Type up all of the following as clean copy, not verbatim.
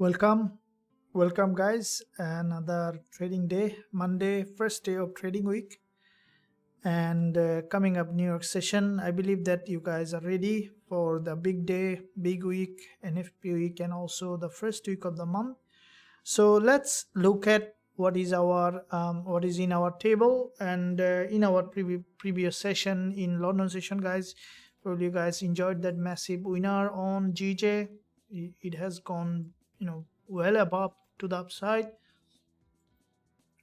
Welcome, welcome guys. Another trading day, Monday, first day of trading week, and coming up New York session. I believe that you guys are ready for the big day, big week, NFP week, and also the first week of the month. So let's look at what is in our table, and in our previous session in London session, guys. Probably you guys enjoyed that massive winner on GJ. It has gone well above to the upside.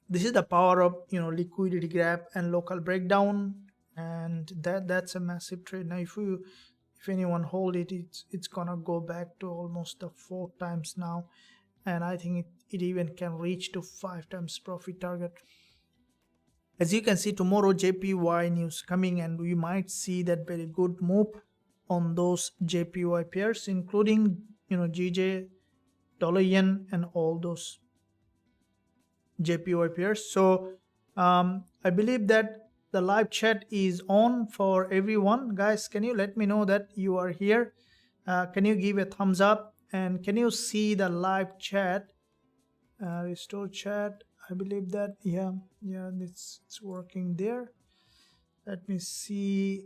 This is the power of liquidity grab and local breakdown, and that's a massive trade. Now if anyone hold it, it's gonna go back to almost the 4 times now, and I think it even can reach to 5 times profit target. As you can see, tomorrow JPY news coming, and we might see that very good move on those JPY pairs, including GJ, dollar yen, and all those JPY pairs. So I believe that the live chat is on for everyone. Guys, can you let me know that you are here? Can you give a thumbs up, and can you see the live chat? Restore chat. I believe that yeah it's working there. Let me see.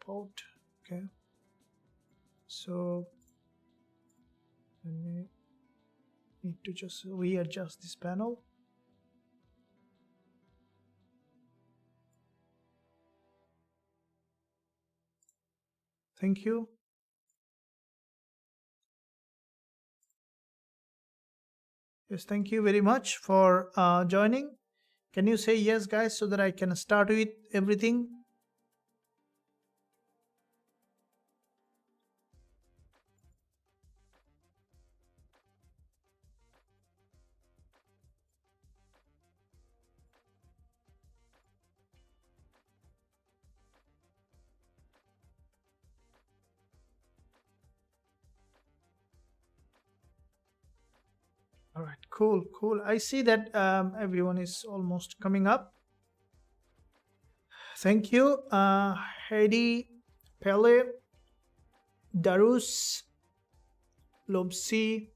Out. Okay, so let me need to just readjust this panel. Thank you. Yes, thank you very much for joining. Can you say yes, guys, so that I can start with everything? All right, cool. I see that everyone is almost coming up. Thank you, Heidi, Pele, Darus, Lobsi,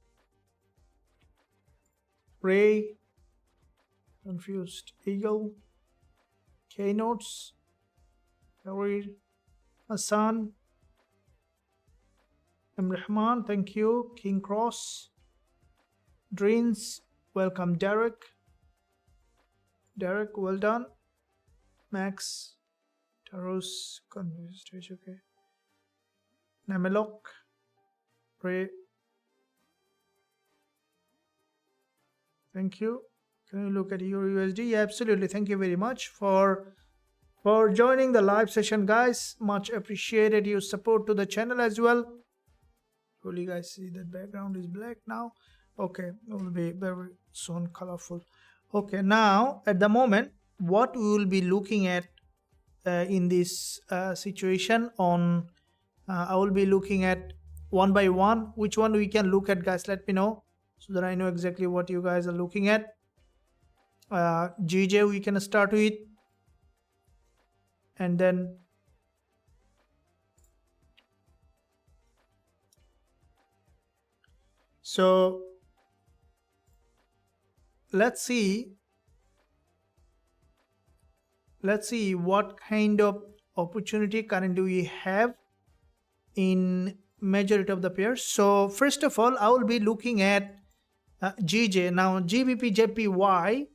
Ray, Confused Eagle, Keynotes, Karir, Hassan, Rahman, thank you, King Cross, Dreams, welcome Derek, well done, Max, Taros, Confused, okay, Namelok, Ray, thank you. Can you look at Eurusd? Yeah, absolutely. Thank you very much for joining the live session, guys. Much appreciated your support to the channel as well. Will you guys see that background is black now? Okay, it will be very soon colorful. Okay, now at the moment, what we will be looking at in this situation on I will be looking at one by one. Which one we can look at, guys? Let me know so that I know exactly what you guys are looking at. GJ we can start with, and then so let's see what kind of opportunity currently we have in majority of the pairs. So first of all, I will be looking at GJ. Now Gbpusd,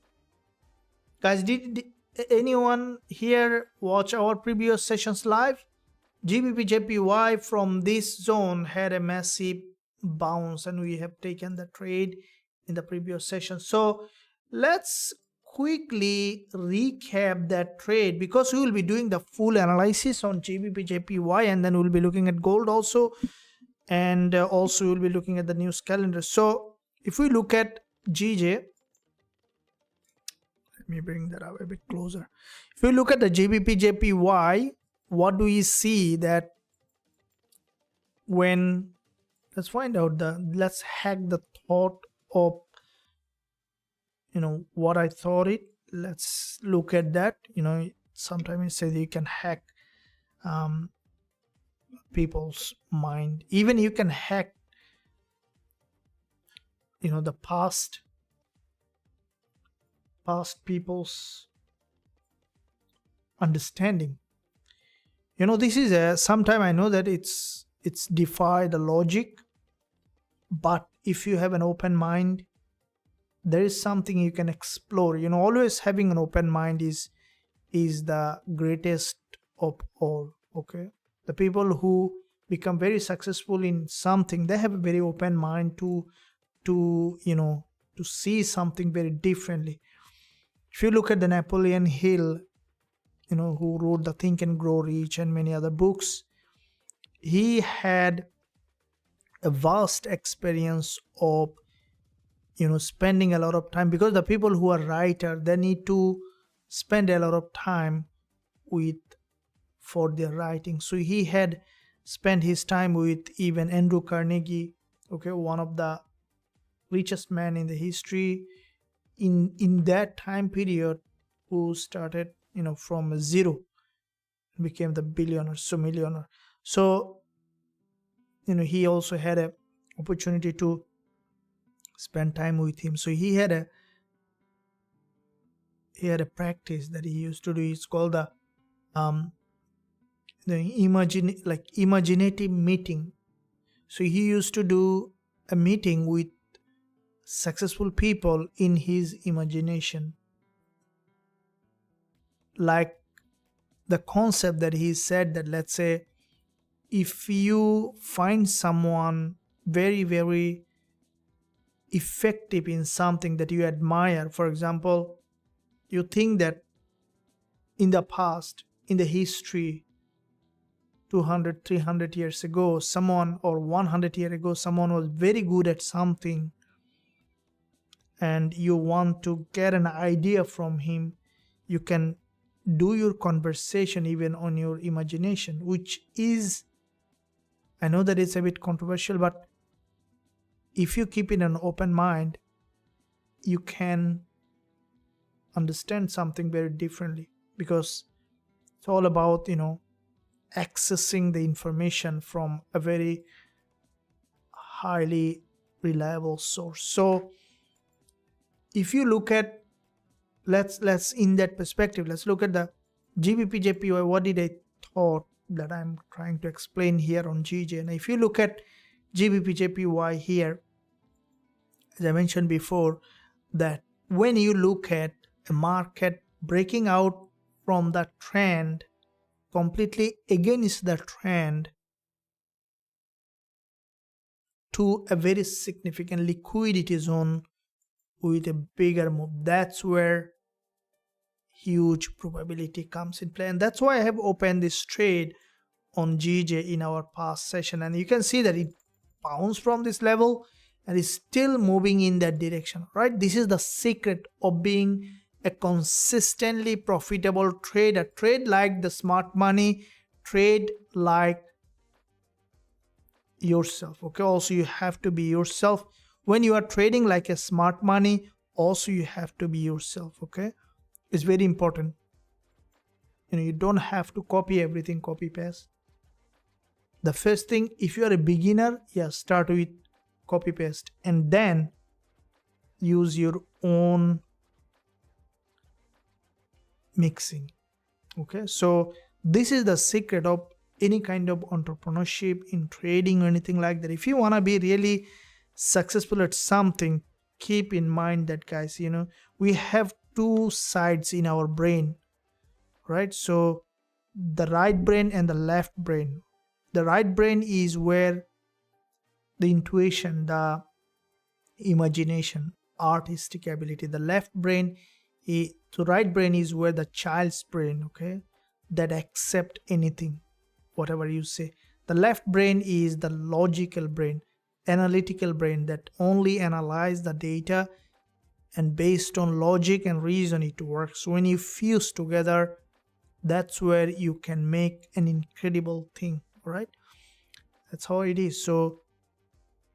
guys, did anyone here watch our previous sessions live? Gbpusd from this zone had a massive bounce, and we have taken the trade in the previous session. So let's quickly recap that trade, because we will be doing the full analysis on Gbpusd, and then we'll be looking at gold also, and also we'll be looking at the news calendar. So if we look at GJ, let me bring that up a bit closer. If we look at the Gbpusd, what do we see? That when let's find out let's hack the thought of what I thought it. Let's look at that. Sometimes it says you can hack people's mind. Even you can hack, the past people's understanding. This is sometime I know that it's defy the logic, but if you have an open mind, there is something you can explore. Always having an open mind is the greatest of all. Okay, the people who become very successful in something, they have a very open mind to see something very differently. If you look at the Napoleon Hill, who wrote the Think and Grow Rich and many other books, he had a vast experience of spending a lot of time, because the people who are writer, they need to spend a lot of time for their writing. So he had spent his time with even Andrew Carnegie, okay, one of the richest man in the history in that time period, who started from a zero, became the billionaire, so millionaire. So he also had a opportunity to spend time with him. So he had a practice that he used to do. It's called the imaginative meeting. So he used to do a meeting with successful people in his imagination. Like the concept that he said, that let's say if you find someone very, very effective in something that you admire, for example, you think that in the past, in the history, 200, 300 years ago, someone, or 100 years ago, someone was very good at something, and you want to get an idea from him, you can do your conversation even on your imagination, which is, I know that it's a bit controversial, but if you keep in an open mind, you can understand something very differently, because it's all about accessing the information from a very highly reliable source. So if you look at, let's in that perspective, let's look at the Gbpusd. What did I thought that I'm trying to explain here on GJ? And if you look at Gbpusd here, as I mentioned before, that when you look at a market breaking out from the trend, completely against the trend, to a very significant liquidity zone with a bigger move, that's where huge probability comes in play. And that's why I have opened this trade on GJ in our past session, and you can see that it bounced from this level and is still moving in that direction, right? This is the secret of being a consistently profitable trader. Trade like the smart money, trade like yourself. Okay, also you have to be yourself when you are trading like a smart money. Also you have to be yourself. Okay, it's very important. You don't have to copy everything, copy paste. The first thing, if you are a beginner, start with copy paste, and then use your own mixing. Okay, so this is the secret of any kind of entrepreneurship, in trading or anything like that. If you want to be really successful at something, keep in mind that, guys, we have two sides in our brain, right? So the right brain and the left brain. The right brain is where the intuition, the imagination, artistic ability. The left brain, the right brain is where the child's brain, okay, that accept anything, whatever you say. The left brain is the logical brain, analytical brain, that only analyze the data, and based on logic and reason it works. When you fuse together, that's where you can make an incredible thing, right? That's how it is. So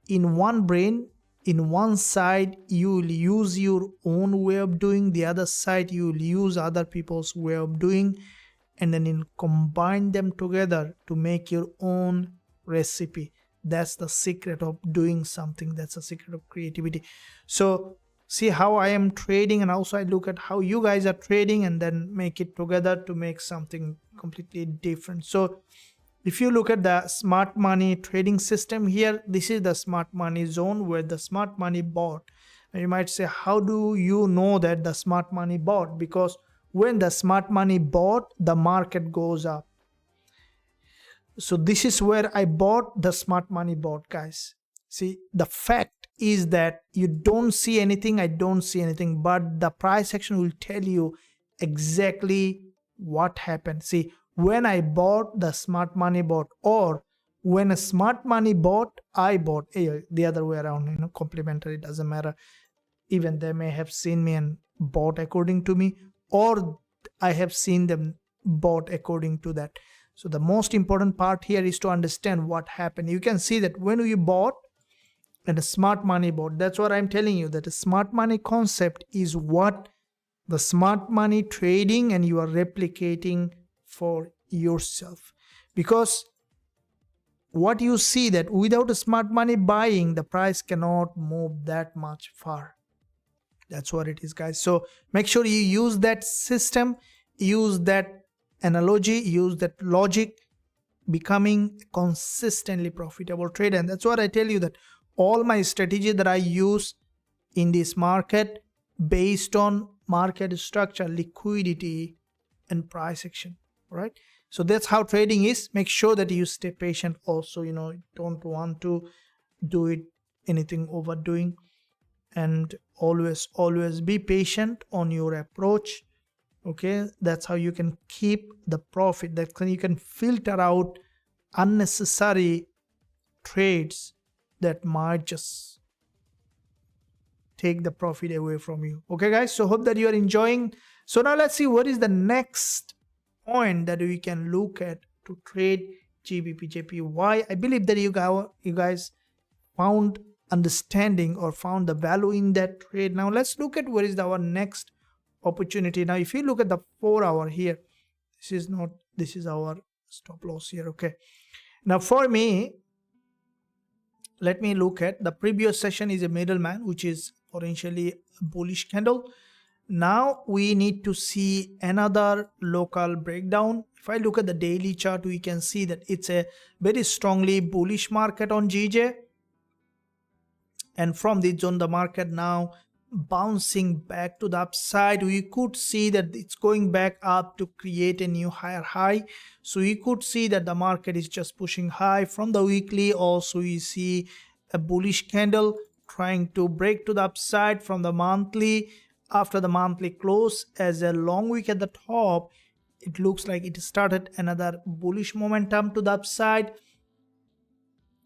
in one brain, in one side you will use your own way of doing, the other side you will use other people's way of doing, and then you combine them together to make your own recipe. That's the secret of doing something. That's the secret of creativity. So see how I am trading, and also I look at how you guys are trading, and then make it together to make something completely different. So if you look at the smart money trading system here, this is the smart money zone where the smart money bought. And you might say, how do you know that the smart money bought? Because when the smart money bought, the market goes up. So this is where I bought, the smart money bought, guys. See, the fact is that you don't see anything, I don't see anything, but the price action will tell you exactly what happened. See, when I bought, the smart money bought, or when a smart money bought, I bought. The other way around, complementary, doesn't matter. Even they may have seen me and bought according to me, or I have seen them bought according to that. So the most important part here is to understand what happened. You can see that when we bought and a smart money bought, that's what I'm telling you, that a smart money concept is what the smart money trading and you are replicating for yourself. Because what you see that without a smart money buying, the price cannot move that much far. That's what it is, guys. So make sure you use that system, use that analogy, use that logic, becoming consistently profitable trader. And that's what I tell you, that all my strategy that I use in this market based on market structure, liquidity, and price action, right? So that's how trading is. Make sure that you stay patient also, don't want to do it anything overdoing, and always be patient on your approach. Okay, that's how you can keep the profit, that you can filter out unnecessary trades that might just take the profit away from you. Okay, guys, so hope that you are enjoying. So now let's see what is the next point that we can look at to trade Gbpusd. Why I believe that you guys found understanding or found the value in that trade. Now let's look at what is our next opportunity. Now if you look at the 4 hour here, this is our stop loss here. Okay, now for me, let me look at the previous session is a middleman, which is potentially a bullish candle. Now we need to see another local breakdown. If I look at the daily chart, we can see that it's a very strongly bullish market on GJ, and from this zone the market now bouncing back to the upside. We could see that it's going back up to create a new higher high. So we could see that the market is just pushing high. From the weekly also we see a bullish candle trying to break to the upside. From the monthly, after the monthly close as a long wick at the top, it looks like it started another bullish momentum to the upside.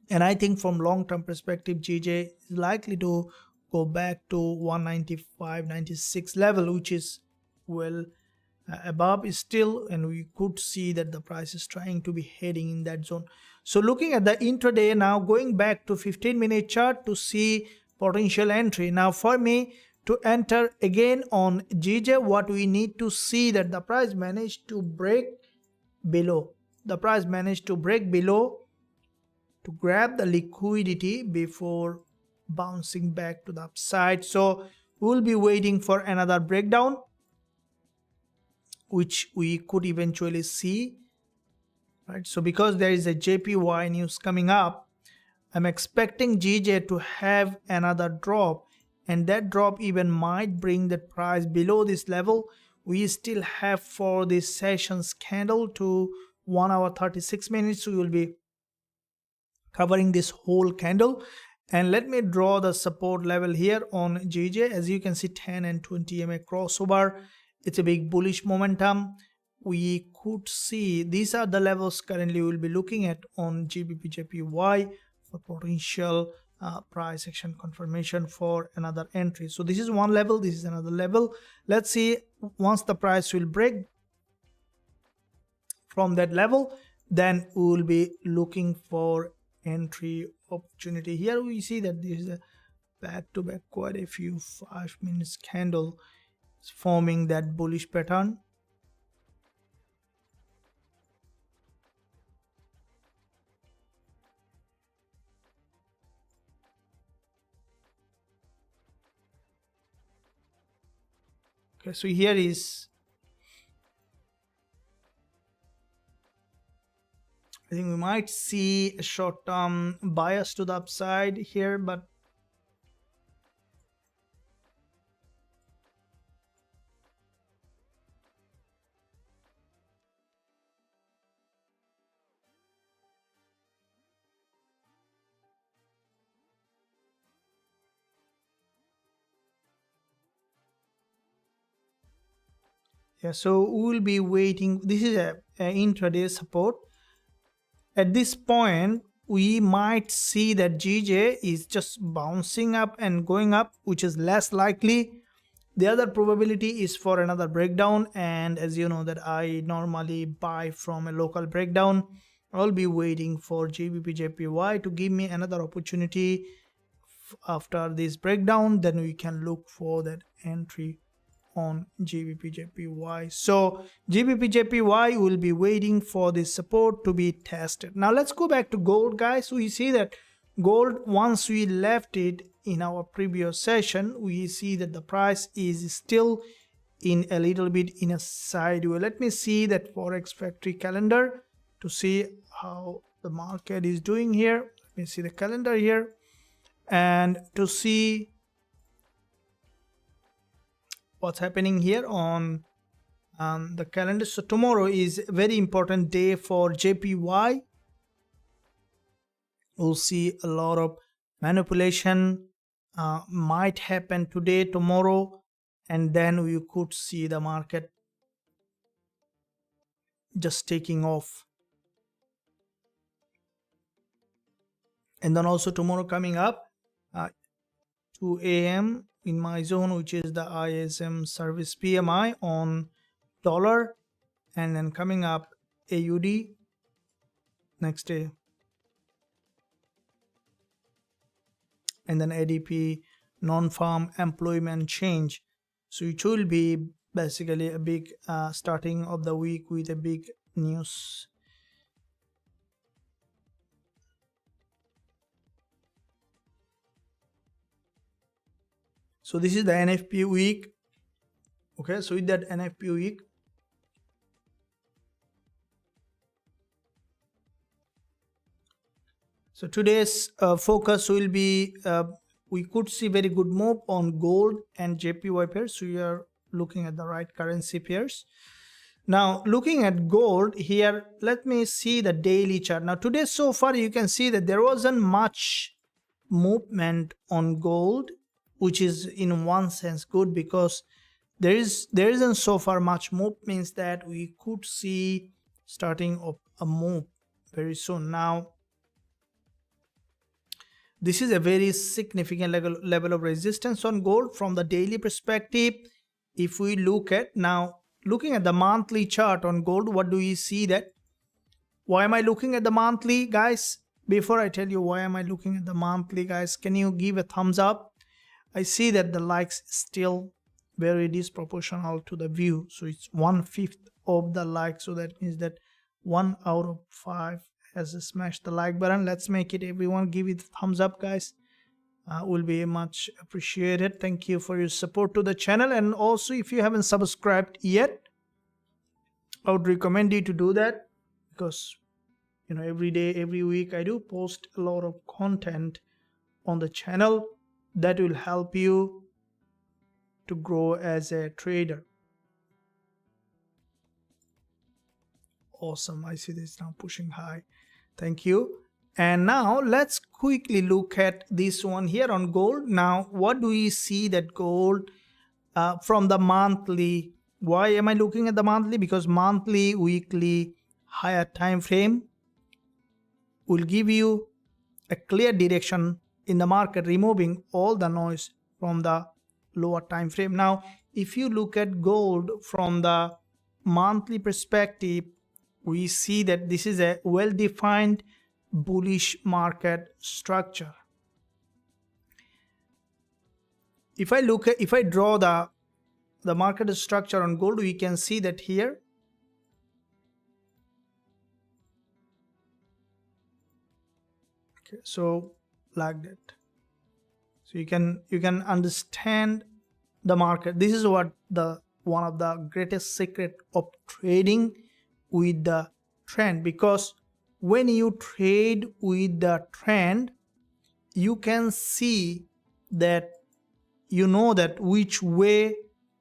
And I think from long-term perspective, GJ is likely to go back to 195.96 level, which is well above still, and we could see that the price is trying to be heading in that zone. So looking at the intraday now, going back to 15-minute chart to see potential entry. Now for me to enter again on GJ, what we need to see that the price managed to break below. The price managed to break below to grab the liquidity before bouncing back to the upside. So we'll be waiting for another breakdown, which we could eventually see, right? So because there is a JPY news coming up, I'm expecting GJ to have another drop, and that drop even might bring the price below this level. We still have for this session's candle to 1 hour 36 minutes. We will be covering this whole candle. And let me draw the support level here on GJ. As you can see, 10 and 20 EMA crossover. It's a big bullish momentum. We could see these are the levels currently we'll be looking at on Gbpusd for potential price action confirmation for another entry. So this is one level, this is another level. Let's see, once the price will break from that level, then we will be looking for entry opportunity. Here we see that this is a back-to-back quite a few 5 minutes candle forming that bullish pattern. Okay, so here is, I think we might see a short-term bias to the upside here, but yeah, so we will be waiting. This is a intraday support. At this point, we might see that GJ is just bouncing up and going up, which is less likely. The other probability is for another breakdown, and as you know that I normally buy from a local breakdown. I'll be waiting for GBPJPY to give me another opportunity after this breakdown. Then we can look for that entry on GBPJPY. So GBPJPY will be waiting for this support to be tested. Now let's go back to gold, guys. We see that gold, once we left it in our previous session, we see that the price is still in a little bit in a sideways. Let me see that Forex factory calendar to see how the market is doing here. Let me see the calendar here and to see what's happening here on the calendar. So tomorrow is a very important day for JPY. We'll see a lot of manipulation might happen today, tomorrow, and then we could see the market just taking off. And then also tomorrow coming up 2 a.m. in my zone, which is the ISM service PMI on dollar, and then coming up AUD next day, and then ADP non-farm employment change. So it will be basically a big starting of the week with a big news. So this is the NFP week. Okay, so with that NFP week, so today's focus will be we could see very good move on gold and JPY pairs. So we are looking at the right currency pairs. Now looking at gold here, let me see the daily chart. Now today so far you can see that there wasn't much movement on gold, which is in one sense good, because there isn't so far much move, means that we could see starting of a move very soon. Now this is a very significant level of resistance on gold from the daily perspective. If we look at now, looking at the monthly chart on gold, what do we see that? Why am I looking at the monthly, guys? Before I tell you why am I looking at the monthly, guys, can you give a thumbs up? I see that the likes still very disproportional to the view. So it's 1/5 of the like. So that means that 1 out of 5 has smashed the like button. Let's make it everyone give it a thumbs up, guys. Will be much appreciated. Thank you for your support to the channel. And also if you haven't subscribed yet, I would recommend you to do that, because you know every day, every week I do post a lot of content on the channel that will help you to grow as a trader. Awesome, I see this now pushing high. Thank you. And now let's quickly look at this one here on gold. Now what do we see that gold from the monthly? Why am I looking at the monthly? Because monthly, weekly, higher time frame will give you a clear direction in the market, removing all the noise from the lower time frame. Now if you look at gold from the monthly perspective, we see that this is a well-defined bullish market structure. If I draw the market structure on gold, we can see that here okay, so like that. So you can understand the market. This is what the one of the greatest secret of trading with the trend, because when you trade with the trend, you can see that you know that which way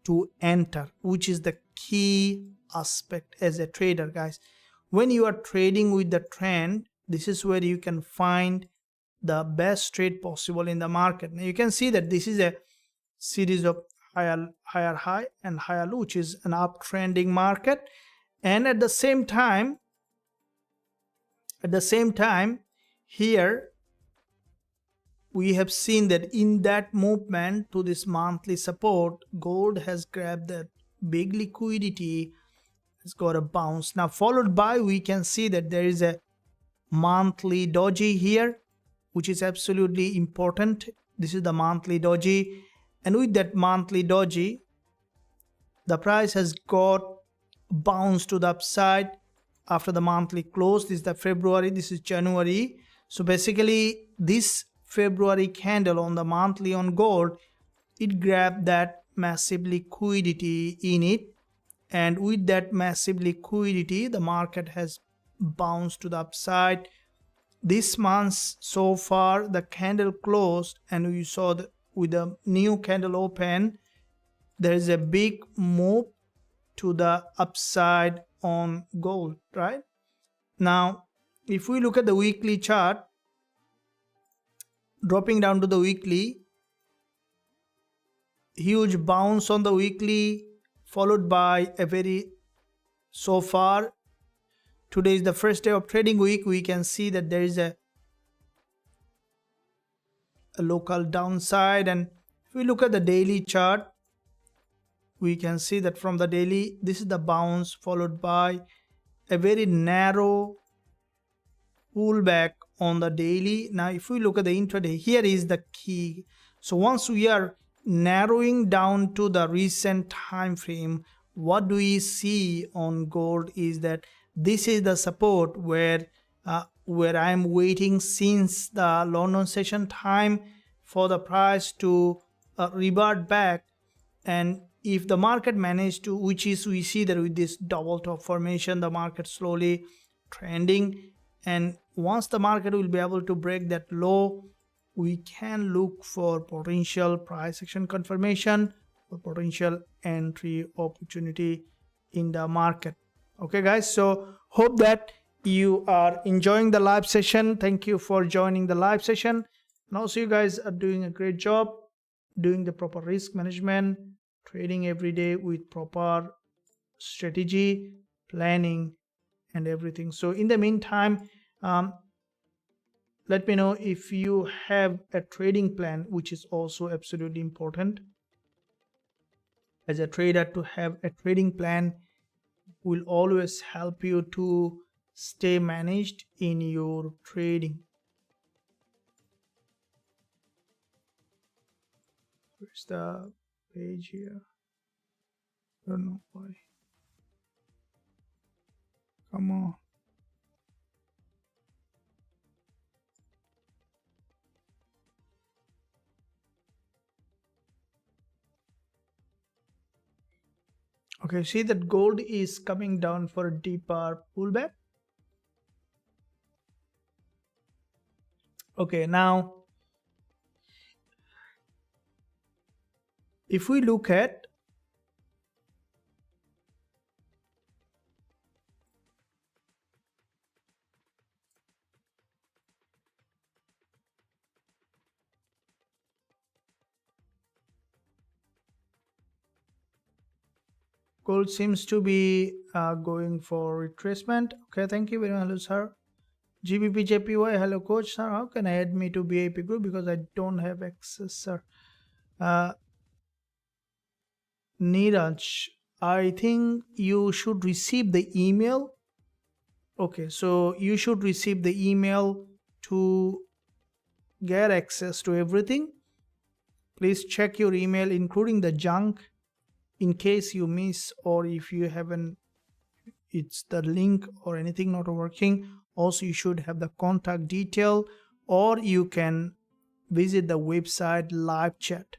to enter, which is the key aspect as a trader, guys. When you are trading with the trend, this is where you can find the best trade possible in the market. Now you can see that this is a series of higher high and higher low, which is an uptrending market. And at the same time here we have seen that in that movement to this monthly support, gold has grabbed that big liquidity, it's got a bounce. Now followed by, we can see that there is a monthly doji here, which is absolutely important. This is the monthly doji, and with that monthly doji, the price has got bounced to the upside after the monthly close. This is the February, this is January. So basically this February candle on the monthly on gold, it grabbed that massive liquidity in it, and with that massive liquidity, the market has bounced to the upside. This month so far, the candle closed, and we saw that with the new candle open, there is a big move to the upside on gold, right? Now if we look at the weekly chart, dropping down to the weekly, huge bounce on the weekly, followed by a very, so far today is the first day of trading week, we can see that there is a local downside. And if we look at the daily chart, we can see that from the daily, this is the bounce followed by a very narrow pullback on the daily. Now if we look at the intraday, here is the key. So once we are narrowing down to the recent time frame, what do we see on gold is that this is the support where I am waiting since the London session time for the price to revert back. And if the market managed to, which is, we see that with this double top formation, the market slowly trending, and once the market will be able to break that low, we can look for potential price action confirmation, for potential entry opportunity in the market. Okay guys, so hope that you are enjoying the live session. Thank you for joining the live session, and also you guys are doing a great job doing the proper risk management, trading every day with proper strategy, planning and everything. So in the meantime, let me know if you have a trading plan, which is also absolutely important. As a trader, to have a trading plan will always help you to stay managed in your trading. Where's the page here? I don't know why. Come on. Okay, see that gold is coming down for a deeper pullback. Okay, now if we look at gold, seems to be going for retracement. Okay, thank you very much. Hello sir. Gbpusd, hello coach sir, how can I add me to BIP group because I don't have access, sir? Neeraj, I think you should receive the email. Okay, so you should receive the email to get access to everything. Please check your email, including the junk, in case you miss, or if you haven't, it's the link or anything not working. Also, you should have the contact detail, or you can visit the website live chat.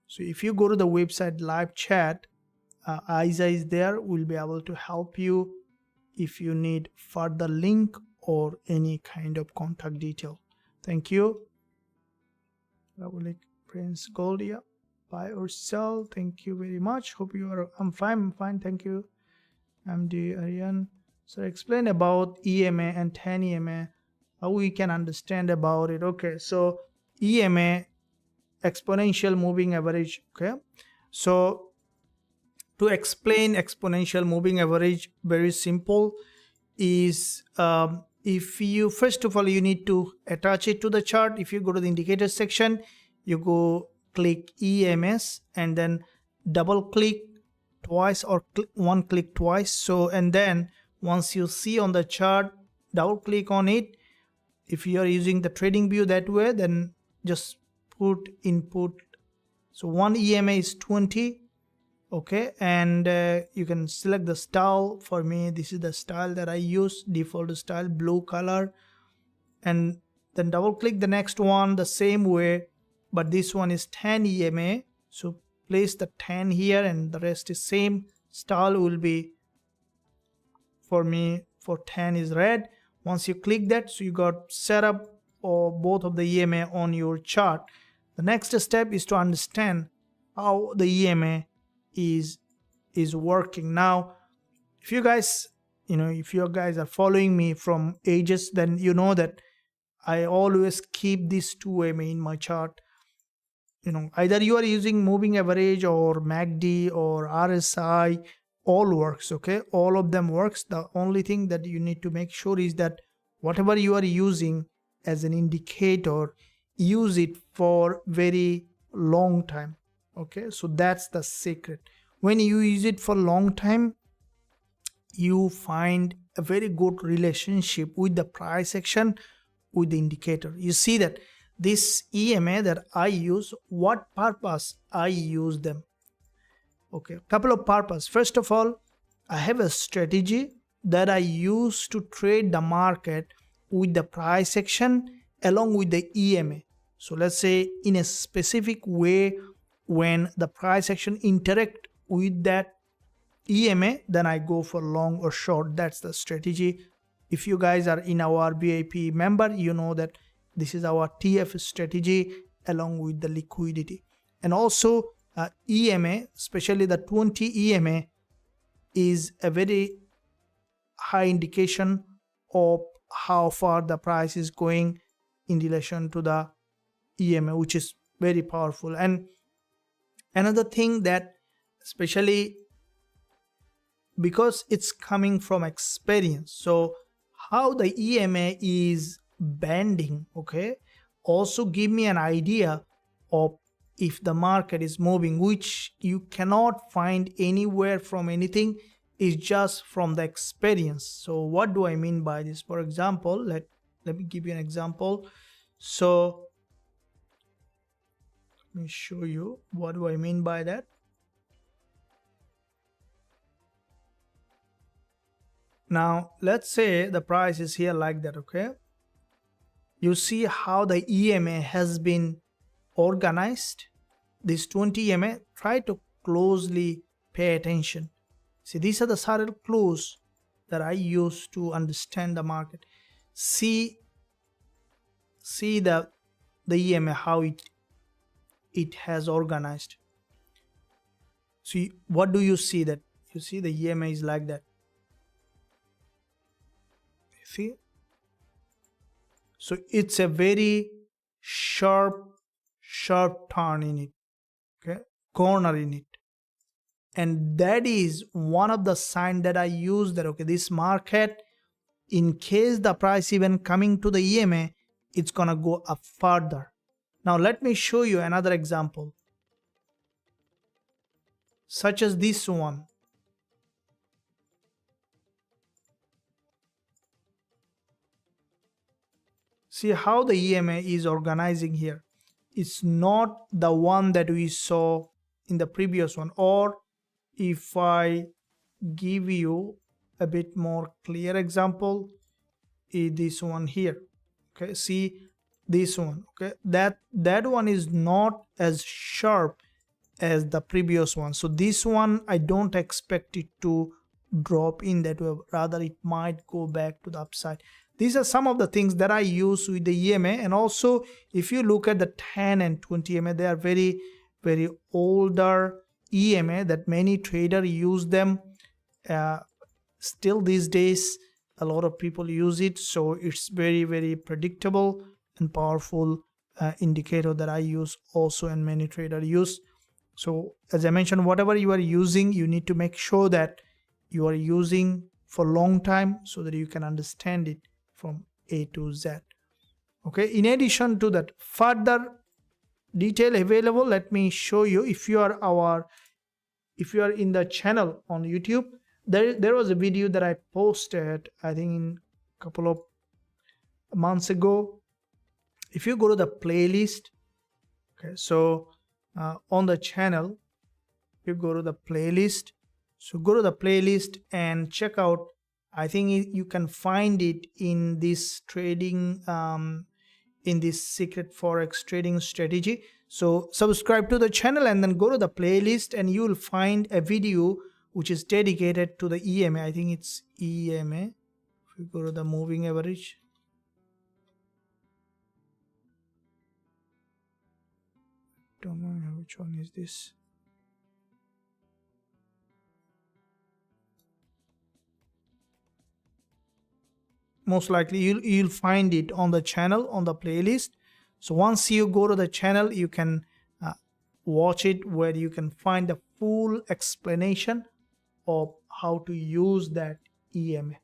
So if you go to the website live chat, Isa is there, will be able to help you if you need further link or any kind of contact detail. Thank you. Prince Gold, yeah. Buy or sell. Thank you very much. Hope you are. I'm fine. Thank you. MD Aryan. So explain about EMA and 10 EMA, how we can understand about it. Okay, so EMA, exponential moving average. Okay, so to explain exponential moving average, very simple, is if you, first of all, you need to attach it to the chart. If you go to the indicator section, you go click EMS and then double click twice or one click twice. So, and then once you see on the chart, double click on it. If you are using the trading view that way, then just put input. So one EMA is 20. Okay, and you can select the style. For me, this is the style that I use, default style, blue color, and then double click the next one the same way, but this one is 10 EMA. So place the 10 here and the rest is same. Style will be, for me, for 10 is red. Once you click that, so you got setup or both of the EMA on your chart. The next step is to understand how the EMA is working. Now, if you guys, if you guys are following me from ages, then you know that I always keep these two EMA in my chart. Either you are using moving average or MACD or RSI, all works. Okay, all of them works. The only thing that you need to make sure is that whatever you are using as an indicator, use it for very long time. Okay, so that's the secret. When you use it for long time, you find a very good relationship with the price action, with the indicator. You see that this EMA that I use, what purpose I use them? Okay, couple of purpose. First of all, I have a strategy that I use to trade the market with the price action along with the EMA. So let's say in a specific way, when the price action interact with that EMA, then I go for long or short. That's the strategy. If you guys are in our VIP member, you know that this is our TF strategy along with the liquidity. And also EMA, especially the 20 EMA, is a very high indication of how far the price is going in relation to the EMA, which is very powerful. And another thing that, especially because it's coming from experience, so how the EMA is bending, okay, also give me an idea of if the market is moving, which you cannot find anywhere from anything, is just from the experience. So what do I mean by this? For example, let me give you an example. So let me show you what do I mean by that. Now let's say the price is here like that. Okay, you see how the EMA has been organized. This 20 EMA, try to closely pay attention. See, these are the subtle clues that I use to understand the market. See the EMA, how it has organized. See, what do you see? That you see the EMA is like that. See, so it's a very sharp turn in it, okay, corner in it, and that is one of the sign that I use, that okay, this market, in case the price even coming to the EMA, it's gonna go up further. Now let me show you another example, such as this one. See how the EMA is organizing here. It's not the one that we saw in the previous one. Or if I give you a bit more clear example, is this one here. Okay, see this one. Okay, that one is not as sharp as the previous one. So this one I don't expect it to drop in that way, rather it might go back to the upside. These are some of the things that I use with the EMA. And also if you look at the 10 and 20 EMA, they are very older EMA that many traders use them. Still these days a lot of people use it, so it's very predictable and powerful indicator that I use also and many traders use. So as I mentioned, whatever you are using, you need to make sure that you are using for a long time so that you can understand it from A to Z. Okay, in addition to that, further detail available, let me show you. If you are in the channel on YouTube, there was a video that I posted, I think in a couple of months ago. If you go to the playlist, okay, so on the channel, you go to the playlist. So go to the playlist and check out. I think you can find it in this trading, in this secret forex trading strategy. So subscribe to the channel and then go to the playlist, and you will find a video which is dedicated to the EMA. I think it's EMA. If you go to the moving average, don't know which one is this. Most likely you'll find it on the channel, on the playlist. So once you go to the channel, you can watch it, where you can find the full explanation of how to use that EMA.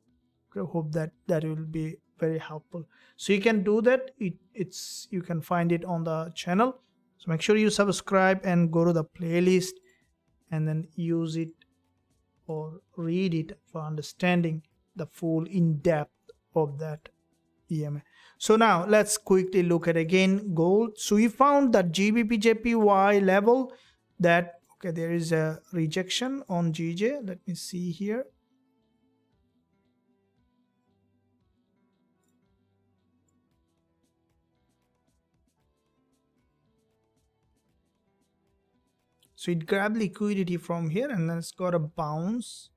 Okay, hope that will be very helpful. So you can do that. You can find it on the channel. So make sure you subscribe and go to the playlist and then use it or read it for understanding the full in-depth of that EMA. So now let's quickly look at again gold. So we found that GBP/JPY level, that okay, there is a rejection on GJ. Let me see here. So it grabbed liquidity from here and then it's got a bounce.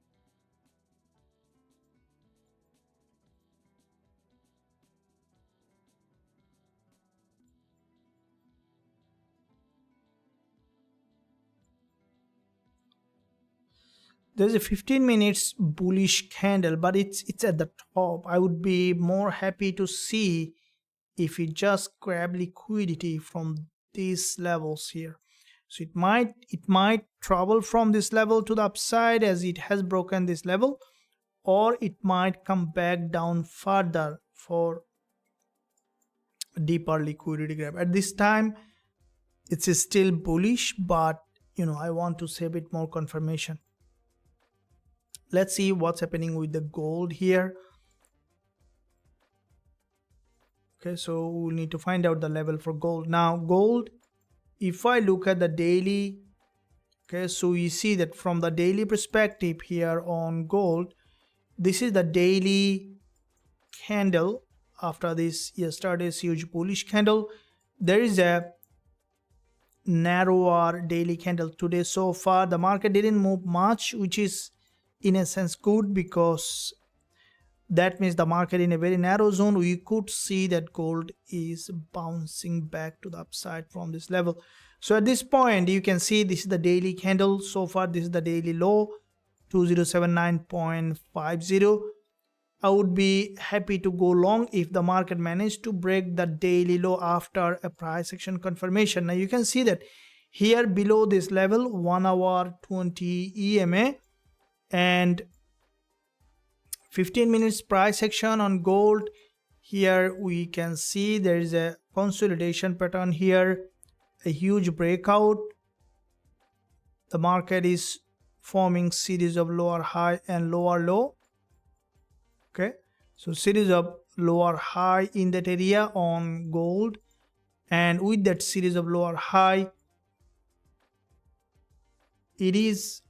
There's a 15 minutes bullish candle, but it's at the top. I would be more happy to see if it just grab liquidity from these levels here. So it might travel from this level to the upside as it has broken this level, or it might come back down further for deeper liquidity grab. At this time it's still bullish, but I want to see a bit more confirmation. Let's see what's happening with the gold here. Okay, so we'll need to find out the level for gold. Now gold, if I look at the daily, okay, so you see that from the daily perspective here on gold, this is the daily candle after this yesterday's huge bullish candle. There is a narrower daily candle today. So far the market didn't move much, which is in a sense good, because that means the market in a very narrow zone. We could see that gold is bouncing back to the upside from this level. So at this point you can see this is the daily candle. So far this is the daily low, 2079.50. I would be happy to go long if the market managed to break the daily low after a price action confirmation. Now you can see that here below this level, 1 hour 20 EMA and 15 minutes price action on gold. Here we can see there is a consolidation pattern here, a huge breakout. The market is forming series of lower high and lower low. Okay, so series of lower high in that area on gold, and with that series of lower high, it is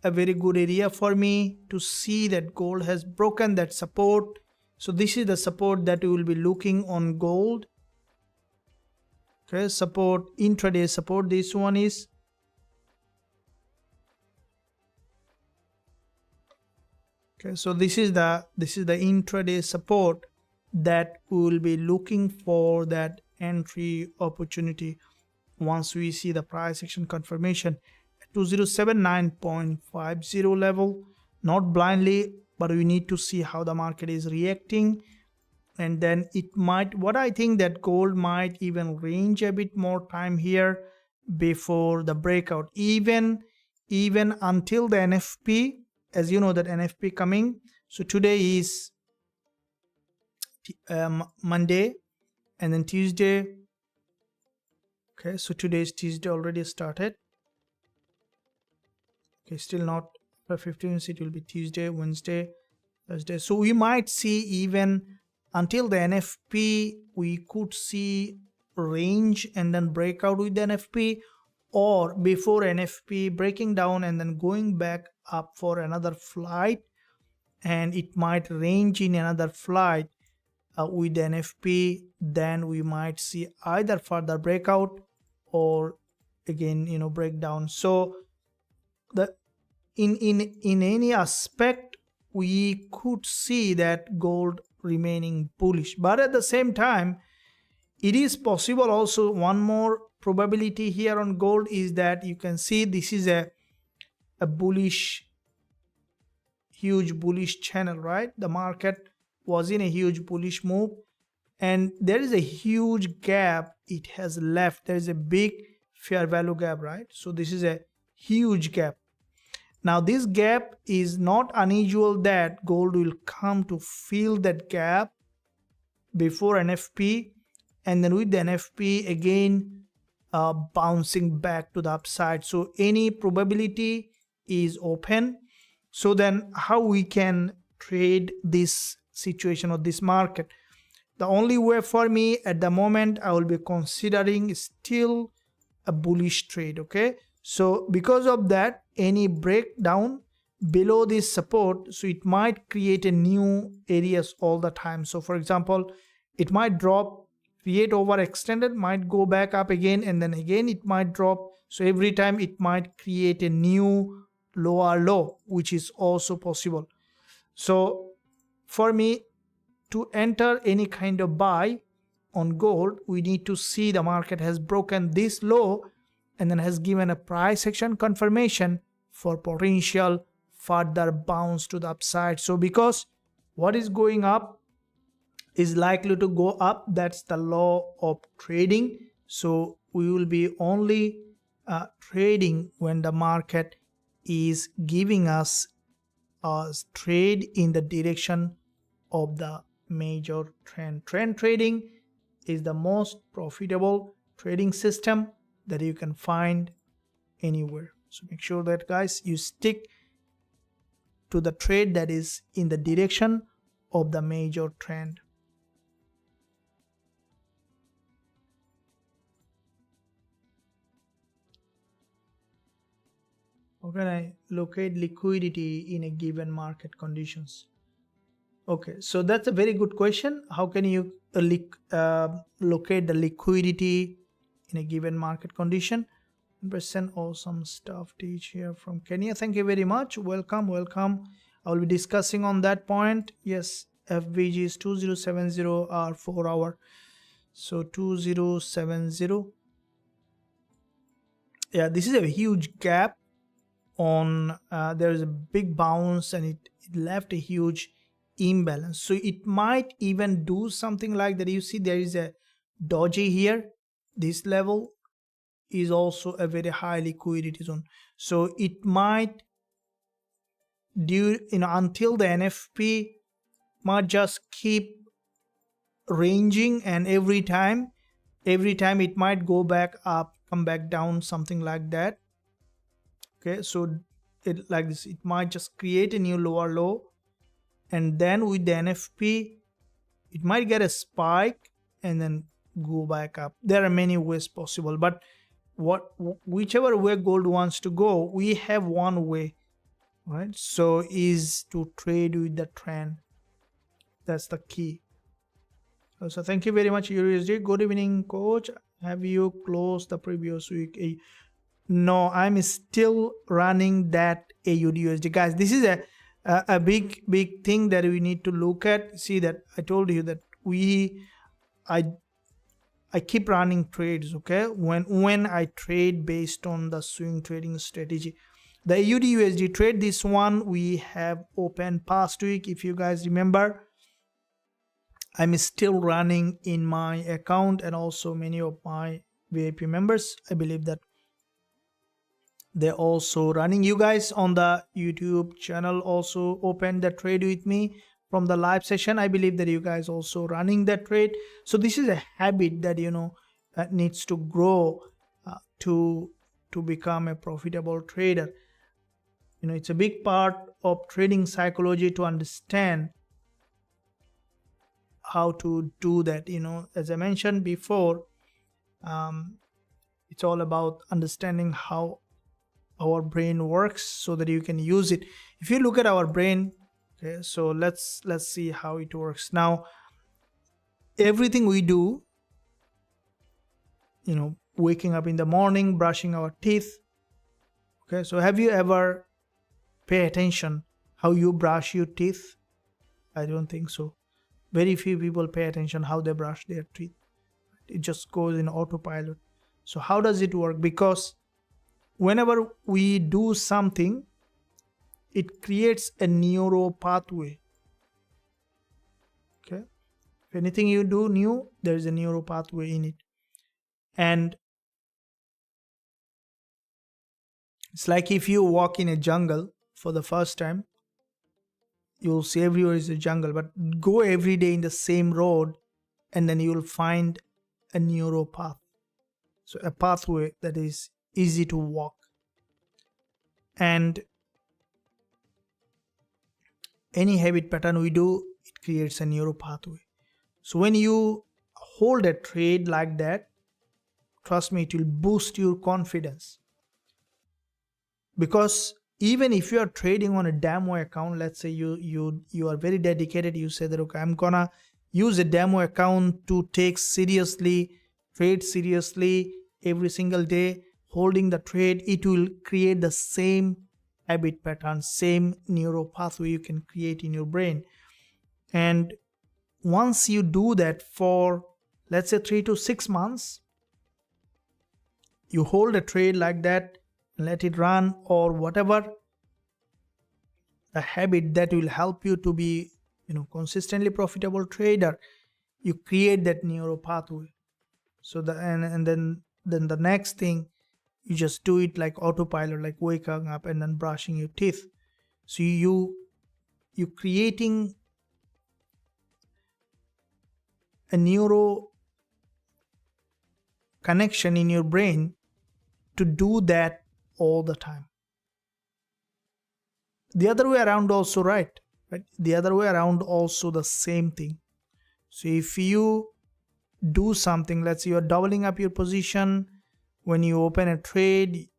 a very good area for me to see that gold has broken that support. So this is the support that we will be looking on gold. Okay, support, intraday support, this one is. Okay, so this is the intraday support that we will be looking for, that entry opportunity once we see the price action confirmation at 2079.50 level. Not blindly, but we need to see how the market is reacting, and then it might, what I think, that gold might even range a bit more time here before the breakout, even until the NFP. As you know that NFP coming, so today is Monday and then Tuesday. Okay, so today is Tuesday, already started. Okay, still not for 15 minutes. It will be Tuesday, Wednesday, Thursday. So we might see, even until the NFP, we could see range and then breakout with the NFP, or before NFP breaking down and then going back up for another flight, and it might range in another flight with the NFP. Then we might see either further breakout or again, you know, breakdown. So the in any aspect we could see that gold remaining bullish, but at the same time it is possible also, one more probability here on gold is that you can see this is a bullish, huge bullish channel, right? The market was in a huge bullish move, and there is a huge gap it has left. There is a big fair value gap, right? So this is a huge gap. Now this gap is not unusual that gold will come to fill that gap before NFP, and then with the NFP again bouncing back to the upside. So any probability is open. So then how we can trade this situation or this market? The only way for me at the moment, I will be considering still a bullish trade. Okay, so because of that, any breakdown below this support, so it might create a new areas all the time. So for example, it might drop, create overextended, might go back up again, and then again it might drop. So every time it might create a new lower low, which is also possible. So for me to enter any kind of buy on gold, we need to see the market has broken this low and then has given a price action confirmation for potential further bounce to the upside. So because what is going up is likely to go up, that's the law of trading. So we will be only trading when the market is giving us a trade in the direction of the major trend. Trend trading is the most profitable trading system that you can find anywhere. So make sure that, guys, you stick to the trade that is in the direction of the major trend. How can I locate liquidity in a given market conditions? Okay, so that's a very good question. How can you locate the liquidity in a given market condition? 100% awesome stuff. Teach here from Kenya. Thank you very much. Welcome. I will be discussing on that point. Yes, FVG is 2070 or 4 hour. So 2070. Yeah, this is a huge gap on there is a big bounce and it left a huge imbalance. So it might even do something like that. You see there is a doji here. This level is also a very high liquidity zone. So it might do, you know, until the NFP might just keep ranging, and every time it might go back up, come back down, something like that. Okay, so it like this, it might just create a new lower low, and then with the NFP it might get a spike and then go back up. There are many ways possible, but whichever way gold wants to go, we have one way, right? So is to trade with the trend. That's the key. So thank you very much, Eurusd. Good evening, coach. Have you closed the previous week? No, I'm still running that AUD USD. Guys, this is a big thing that we need to look at. See that I told you that I keep running trades, okay, when I trade based on the swing trading strategy. The AUD USD trade, this one we have opened past week. If you guys remember, I'm still running in my account, and also many of my VIP members, I believe that they're also running. You guys on the YouTube channel also opened the trade with me from the live session. I believe that you guys also running that trade. So this is a habit that that needs to grow to become a profitable trader. It's a big part of trading psychology to understand how to do that. As I mentioned before, it's all about understanding how our brain works so that you can use it. If you look at our brain, okay, so let's see how it works. Now, everything we do, waking up in the morning, brushing our teeth, okay, so have you ever pay attention how you brush your teeth? I don't think so. Very few people pay attention how they brush their teeth. It just goes in autopilot. So how does it work? Because whenever we do something, it creates a neural pathway. Okay, if anything you do new, there is a neural pathway in it, and it's like if you walk in a jungle for the first time, you'll see everywhere is a jungle, but go every day in the same road, and then you'll find a neural path. So a pathway that is easy to walk. And any habit pattern we do, it creates a neural pathway. So when you hold a trade like that, trust me, it will boost your confidence. Because even if you are trading on a demo account, let's say you are very dedicated, you say that, okay, I'm gonna use a demo account to take seriously, trade seriously every single day, holding the trade, it will create the same habit pattern, same neural pathway you can create in your brain. And once you do that for, let's say, 3 to 6 months, you hold a trade like that, let it run, or whatever, a habit that will help you to be consistently profitable trader, you create that neural pathway. So and then the next thing, you just do it like autopilot, like waking up and then brushing your teeth. So you creating a neuro connection in your brain to do that all the time. The other way around also, right? The other way around also the same thing. So if you do something, let's say you're doubling up your position, when you open a trade,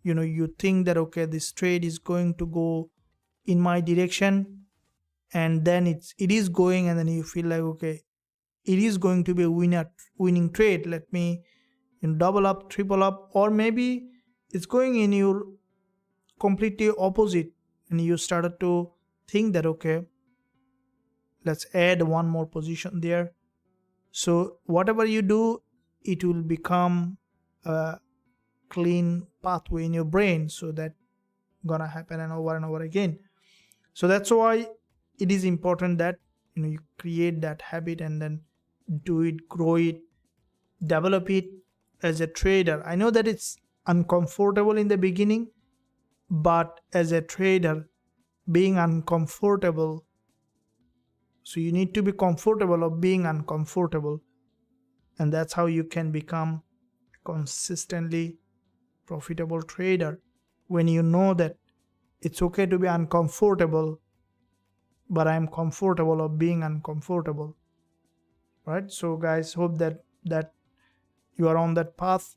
you think that, okay, this trade is going to go in my direction, and then it is going, and then you feel like, okay, it is going to be a winning trade, let me double up, triple up, or maybe it's going in your completely opposite, and you started to think that, okay, let's add one more position there. So whatever you do, it will become a clean pathway in your brain, so that gonna happen and over again. So that's why it is important that you create that habit and then do it, grow it, develop it as a trader. I know that it's uncomfortable in the beginning, but as a trader, being uncomfortable, so you need to be comfortable of being uncomfortable, and that's how you can become consistently profitable trader. When you know that it's okay to be uncomfortable, but I'm comfortable of being uncomfortable, right? So guys, hope that you are on that path.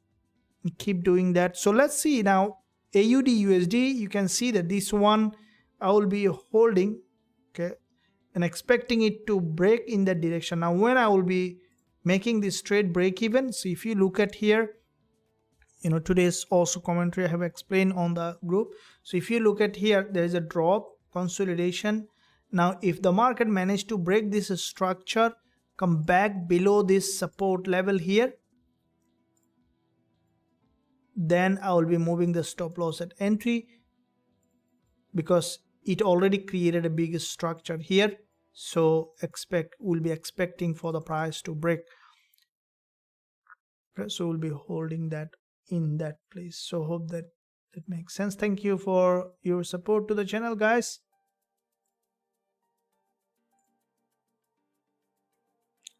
Keep doing that. So let's see now, AUD USD, you can see that this one I will be holding, okay, and expecting it to break in that direction. Now when I will be making this trade break even, so if you look at here, today's also commentary I have explained on the group. So if you look at here, there is a drop consolidation. Now if the market managed to break this structure, come back below this support level here, then I will be moving the stop loss at entry, because it already created a big structure here. So we'll be expecting for the price to break. So we'll be holding that in that place. So hope that makes sense. Thank you for your support to the channel, guys.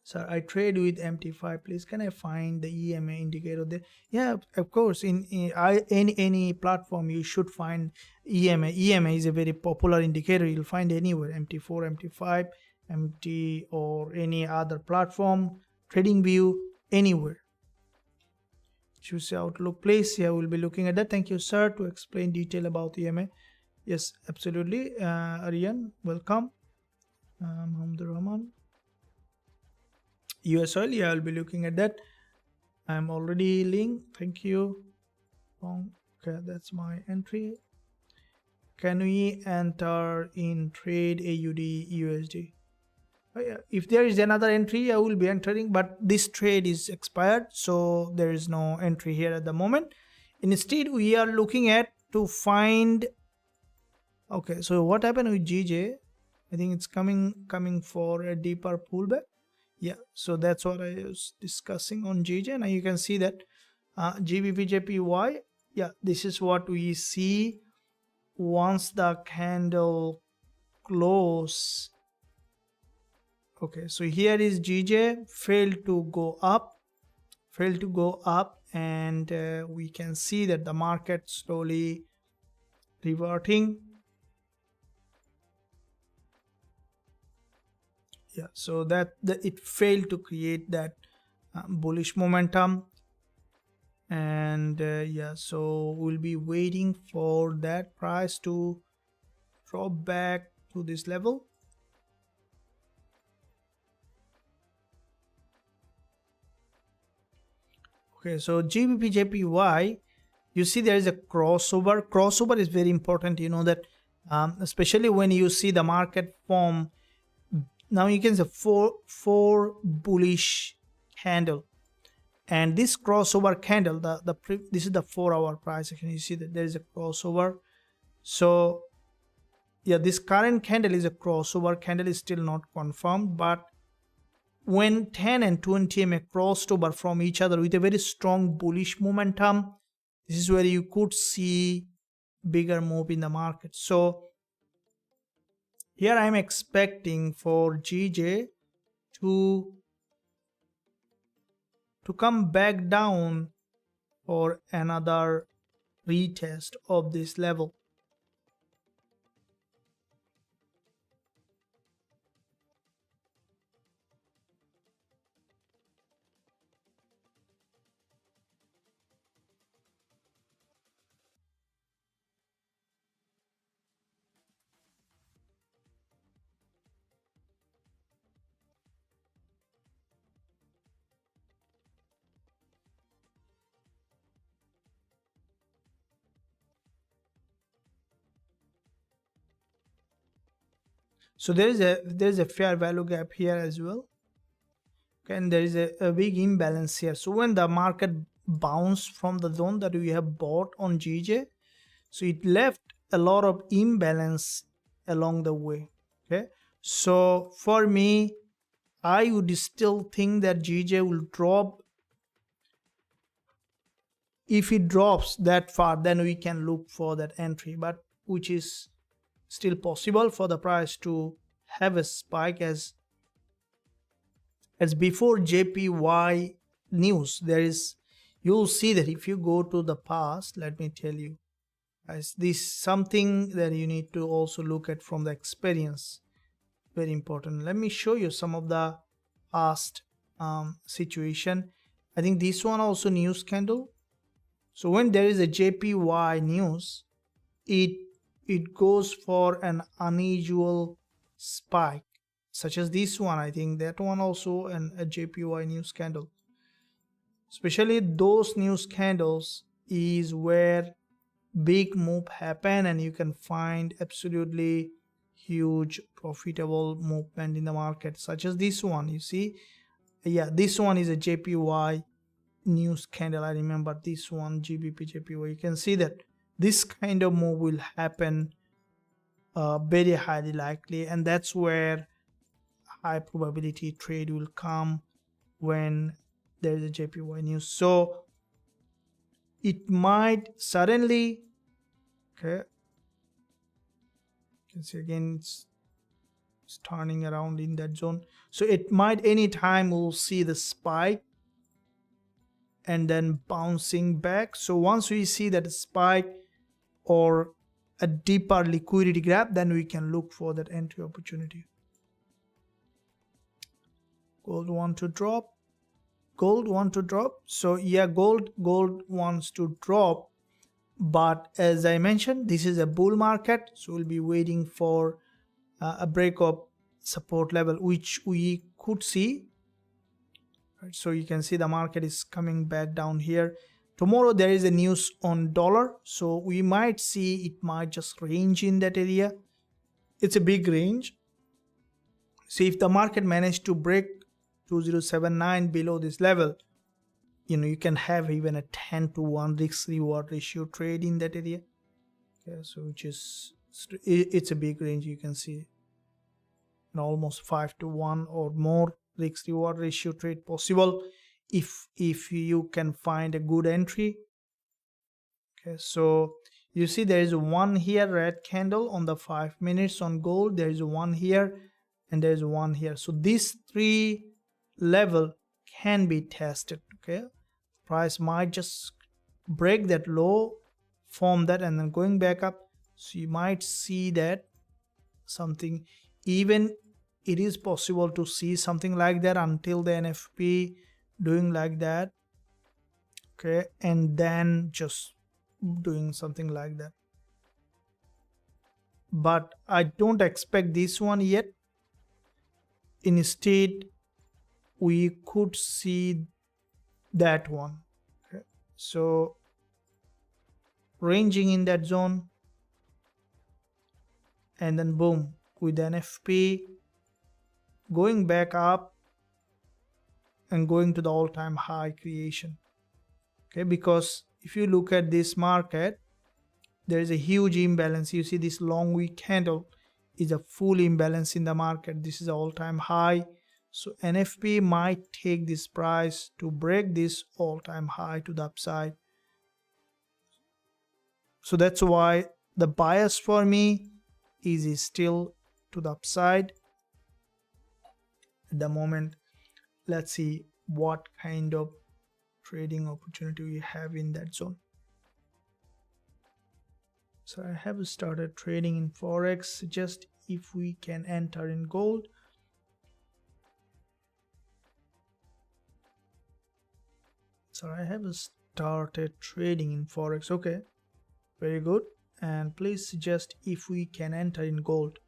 Sir, I trade with MT5. Please, can I find the EMA indicator there? Yeah, of course. In any platform, you should find EMA. EMA is a very popular indicator. You'll find anywhere, MT4, MT5, MT, or any other platform, TradingView, anywhere. Choose Outlook, please. Yeah, we'll be looking at that. Thank you, sir, to explain detail about EMA. Yes, absolutely. Aryan, welcome. Muhammad Rahman. US30, yeah, I'll be looking at that. I'm already linked. Thank you. Okay, that's my entry. Can we enter in trade AUD USD? Oh, yeah. If there is another entry, I will be entering, but this trade is expired, so there is no entry here at the moment. Instead, we are looking at to find. Okay, so what happened with GJ? I think it's coming for a deeper pullback. Yeah, so that's what I was discussing on GJ. Now you can see that Gbpusd. Yeah, this is what we see once the candle close. Okay, so here is GJ failed to go up, and we can see that the market slowly reverting. Yeah, so that it failed to create that bullish momentum, and yeah, so we'll be waiting for that price to drop back to this level. Okay, so Gbpusd, you see there is a crossover. Crossover is very important. You know that, especially when you see the market form. Now you can see four bullish candle, and this crossover candle, this is the 4-hour price action. You see that there is a crossover. So yeah, this current candle is a crossover candle, is still not confirmed, but when 10 and 20 MA crossed over from each other with a very strong bullish momentum, this is where you could see bigger move in the market. So here I'm expecting for GJ to come back down for another retest of this level. So there is a fair value gap here as well. Okay, and there is a big imbalance here. So when the market bounced from the zone that we have bought on GJ, so it left a lot of imbalance along the way. Okay, so for me, I would still think that GJ will drop. If it drops that far, then we can look for that entry, but which is still possible for the price to have a spike as before JPY news. You'll see that if you go to the past, let me tell you guys, this is something that you need to also look at from the experience. Very important. Let me show you some of the past situation. I think this one also news candle. So when there is a JPY news, it goes for an unusual spike, such as this one. I think that one also a JPY news candle. Especially those news candles is where big move happen, and you can find absolutely huge profitable movement in the market, such as this one. You see, yeah, this one is a JPY news candle. I remember this one, JPY. You can see that this kind of move will happen very highly likely, and that's where high probability trade will come when there is a JPY news. So it might suddenly, okay, you can see again it's turning around in that zone. So it might anytime we'll see the spike and then bouncing back. So once we see that spike or a deeper liquidity gap, then we can look for that entry opportunity. Gold want to drop. So yeah, gold wants to drop, but as I mentioned, this is a bull market, so we'll be waiting for a break of support level, which we could see. Right, so you can see the market is coming back down here. Tomorrow there is a news on dollar, so we might see it might just range in that area. It's a big range. See, if the market managed to break 2079 below this level, you can have even a 10-to-1 risk reward ratio trade in that area. Okay, so it's a big range. You can see almost 5-to-1 or more risk reward ratio trade possible if you can find a good entry. Okay, so you see there is one here, red candle on the 5 minutes on gold. There is one here and there is one here. So these three level can be tested. Okay, price might just break that low, form that, and then going back up. So you might see that something, even it is possible to see something like that until the NFP doing like that. Okay, and then just doing something like that, but I don't expect this one yet. Instead we could see that one. Okay, so ranging in that zone, and then boom, with NFP going back up and going to the all-time high creation. Okay, because if you look at this market, there is a huge imbalance. You see this long week candle is a full imbalance in the market. This is all-time high. So NFP might take this price to break this all-time high to the upside. So that's why the bias for me is still to the upside at the moment. Let's see what kind of trading opportunity we have in that zone. So I have started trading in Forex, just if we can enter in gold. So I have started trading in Forex. Okay, very good. And please suggest if we can enter in gold.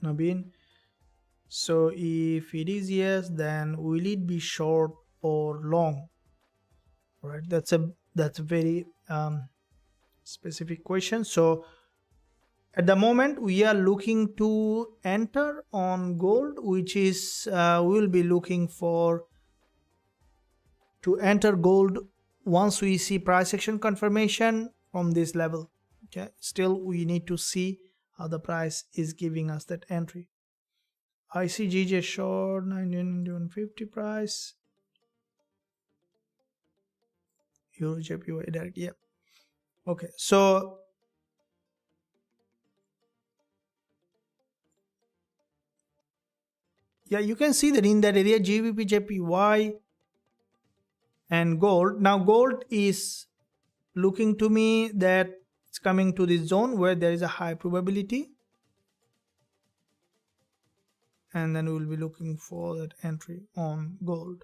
Nabin, so if it is yes, then will it be short or long? Right, that's a very specific question. So at the moment we are looking to enter on gold, which is we'll be looking for to enter gold once we see price action confirmation from this level. Okay, still we need to see how the price is giving us that entry. I see GJ short 1950 price. Eurusdjpy direct, yeah. Okay, so yeah, you can see that in that area Gbpusd and gold. Now gold is looking to me that it's coming to this zone where there is a high probability, and then we will be looking for that entry on gold.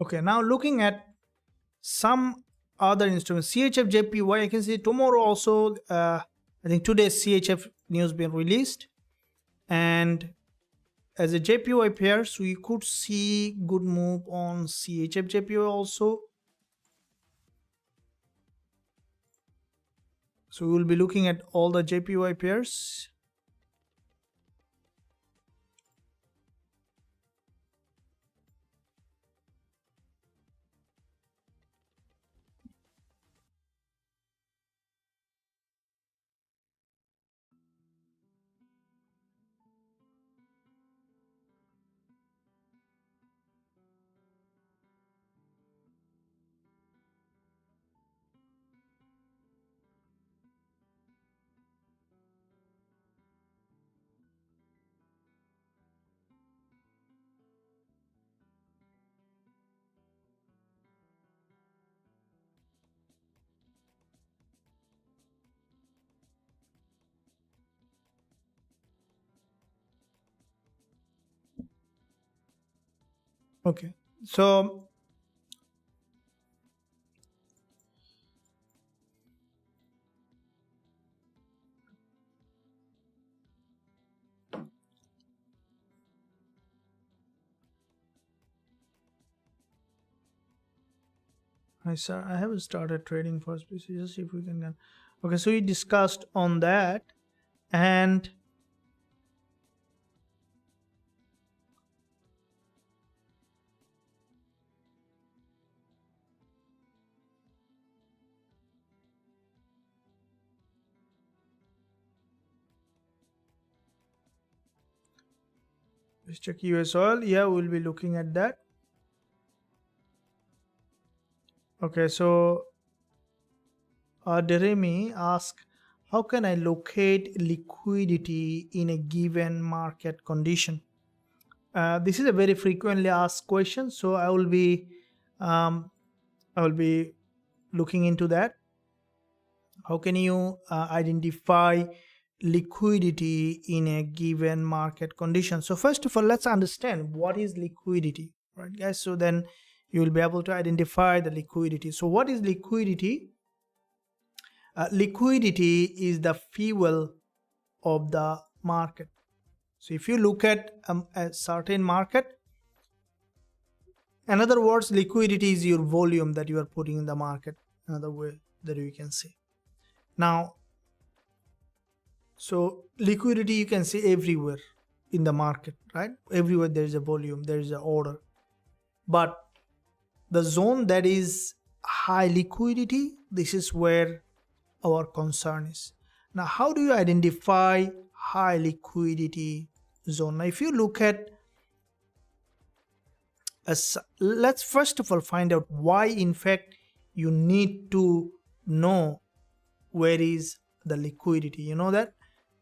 Okay, now looking at some other instruments, CHF I can see tomorrow also. I think today's CHF news been released, and as a JPY pair, so you could see good move on CHF also. So we will be looking at all the JPY pairs. Okay, so I haven't started trading for species. Just see if we can get. Okay, so we discussed on that, and let's check US oil. Yeah, we'll be looking at that. Okay, so Deremi asks, how can I locate liquidity in a given market condition? This is a very frequently asked question, so um, I will be looking into that. How can you identify liquidity in a given market condition? So first of all, let's understand what is liquidity, right, guys? So then you will be able to identify the liquidity. So what is liquidity? Liquidity is the fuel of the market. So if you look at a certain market, in other words, liquidity is your volume that you are putting in the market. Another way that you can say. Now, so liquidity you can see everywhere in the market, right? Everywhere there is a volume, there is an order. But the zone that is high liquidity, this is where our concern is. Now, how do you identify high liquidity zone? Now, if you look at let's first of all find out why in fact you need to know where is the liquidity. You know that?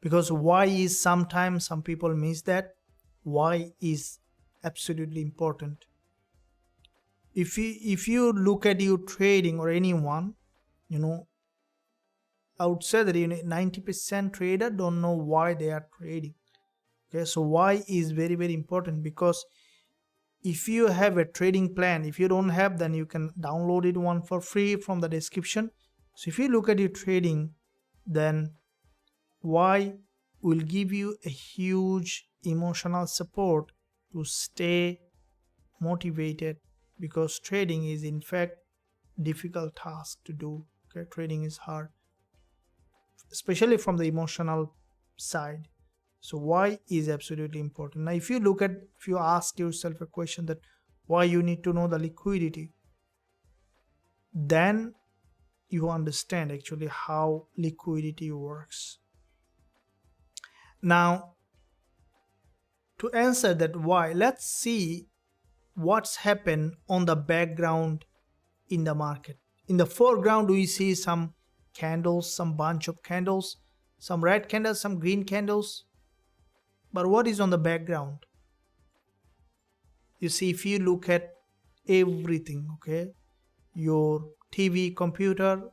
Because why is sometimes some people miss that. Why is absolutely important. If you look at you trading or anyone, you know, I would say that 90% trader don't know why they are trading. Okay, so why is very very important, because if you have a trading plan, if you don't have, then you can download it one for free from the description. So if you look at your trading, then why will give you a huge emotional support to stay motivated, because trading is in fact difficult task to do. Okay, trading is hard, especially from the emotional side. So why is absolutely important. Now if you ask yourself a question that why you need to know the liquidity, then you understand actually how liquidity works. Now to answer that why, let's see what's happened on the background in the market. In the foreground we see some candles, some bunch of candles, some red candles, some green candles. But what is on the background? You see, if you look at everything, okay, your TV, computer,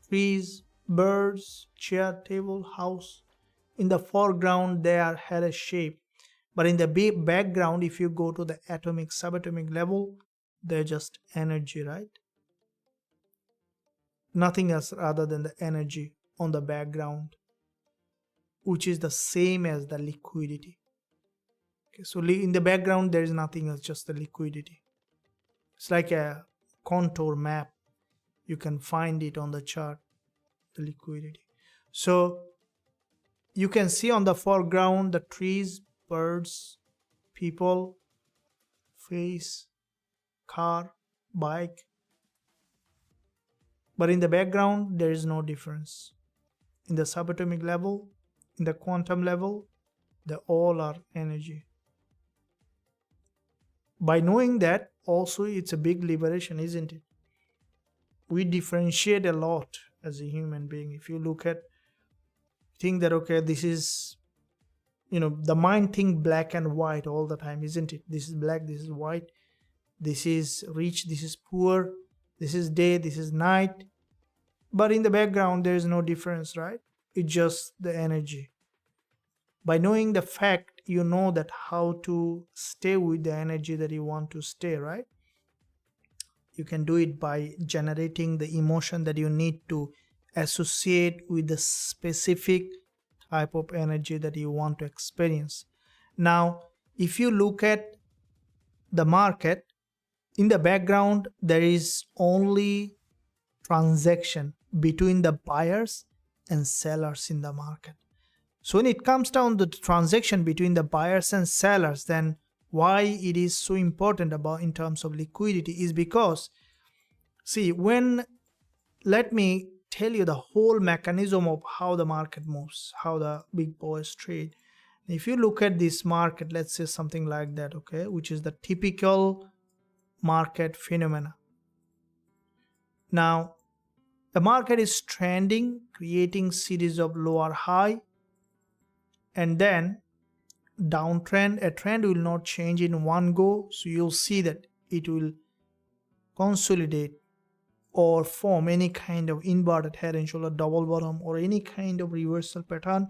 trees, birds, chair, table, house, in the foreground they are had a shape. But in the background, if you go to the atomic, subatomic level, They're just energy, right? Nothing else other than the energy on the background, which is the same as the liquidity. Okay, so in the background there is nothing else, just the liquidity. It's like a contour map. You can find it on the chart, the liquidity. So you can see on the foreground the trees, birds, people, face, car, bike. But in the background there is no difference. In the subatomic level, in the quantum level, they all are energy. By knowing that, also it's a big liberation, isn't it? We differentiate a lot as a human being. If you look at, think that, okay, this is, the mind think black and white all the time, isn't it? This is black, this is white, this is rich, this is poor, this is day, this is night. But in the background there is no difference, right? It's just the energy. By knowing the fact, you know that how to stay with the energy that you want to stay, right? You can do it by generating the emotion that you need to associate with the specific type of energy that you want to experience. Now, if you look at the market, in the background, there is only transaction between the buyers and sellers in the market. So when it comes down to the transaction between the buyers and sellers, then why it is so important about in terms of liquidity is because, see, let me tell you the whole mechanism of how the market moves, how the big boys trade. If you look at this market, let's say something like that, okay, which is the typical market phenomena. Now, the market is trending, creating series of lower high, and then downtrend. A trend will not change in one go, so you'll see that it will consolidate or form any kind of inverted head and shoulder, double bottom, or any kind of reversal pattern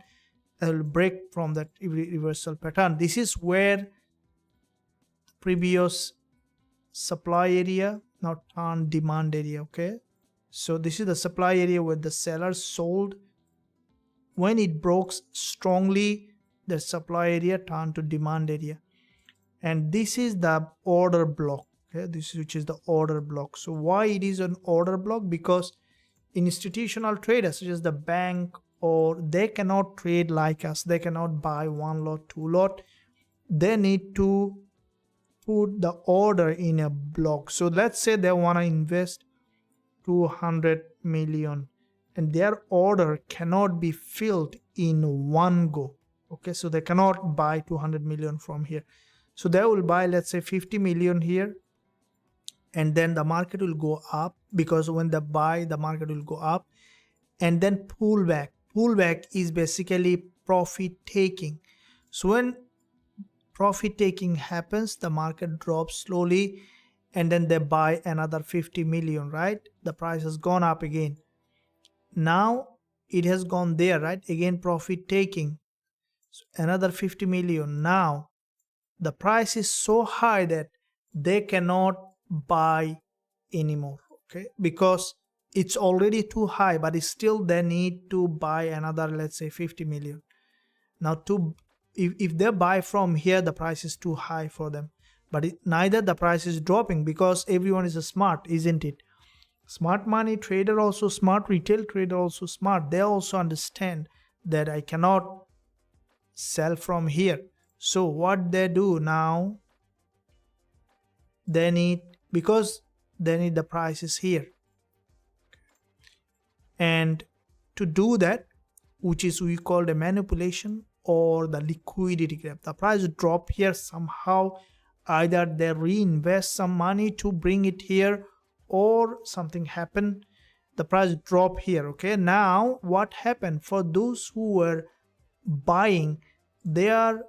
that will break from that reversal pattern. This is where previous supply area now turn demand area, okay? So this is the supply area where the sellers sold. When it broke strongly, the supply area turned to demand area. And this is the order block, okay? Which is the order block. So why it is an order block? Because institutional traders such as the bank, or they cannot trade like us. They cannot buy one lot, two lot. They need to put the order in a block. So let's say they want to invest 200 million and their order cannot be filled in one go. Okay, so they cannot buy 200 million from here. So they will buy, let's say, 50 million here, and then the market will go up, because when they buy, the market will go up and then pull back. Pull back is basically profit taking. So when profit taking happens, the market drops slowly and then they buy another 50 million, right? The price has gone up again. Now it has gone there, right? Again, profit taking. So another 50 million. Now the price is so high that they cannot buy anymore, okay? Because it's already too high, but still they need to buy another, let's say, 50 million. Now if they buy from here, the price is too high for them. But neither the price is dropping, because everyone is smart, isn't it? Smart money trader also smart, retail trader also smart. They also understand that I cannot sell from here. So what they do now, because they need the prices here. And to do that, which is we call the manipulation or the liquidity grab, the price drop here somehow. Either they reinvest some money to bring it here, or something happened, the price drop here, okay? Now what happened for those who were buying, they are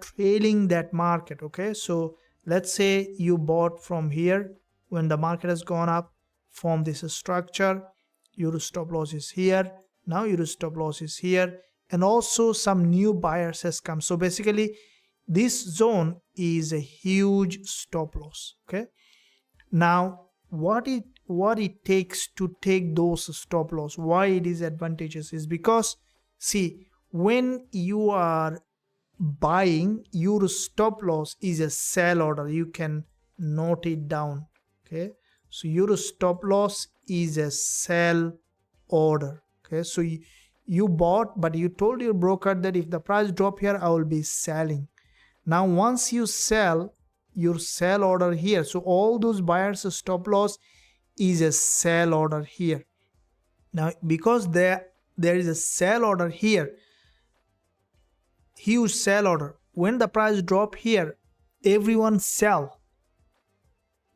trailing that market, okay? So let's say you bought from here when the market has gone up, form this structure, Euro stop loss is here, now Euro stop loss is here, and also some new buyers has come. So basically this zone is a huge stop loss. Okay, now what it takes to take those stop loss, why it is advantageous, is because see, when you are buying, your stop loss is a sell order. You can note it down. Okay, so your stop loss is a sell order. Okay, so you bought, but you told your broker that if the price drop here, I will be selling. Now once you sell, your sell order here, so all those buyers stop loss is a sell order here. Now because there is a sell order here, huge sell order, when the price drop here, everyone sell.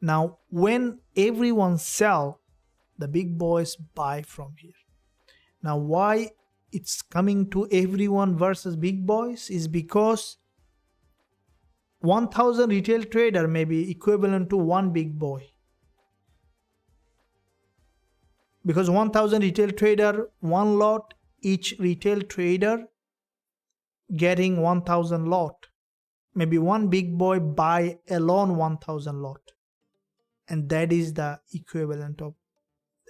Now when everyone sell, the big boys buy from here. Now why it's coming to everyone versus big boys is because 1000 retail trader may be equivalent to one big boy, because 1000 retail trader, one lot, each retail trader getting 1000 lot. Maybe one big boy buy alone 1000 lot, and that is the equivalent of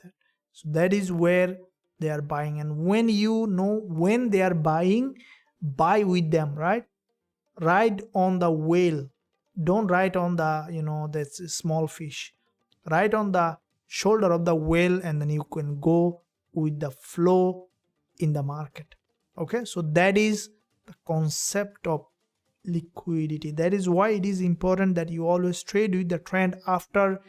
that. So that is where they are buying, and when you know when they are buying, buy with them, right? Ride on the whale, don't ride on the, you know, that's small fish. Ride on the shoulder of the whale, and then you can go with the flow in the market. Okay, so that is the concept of liquidity. That is why it is important that you always trade with the trend after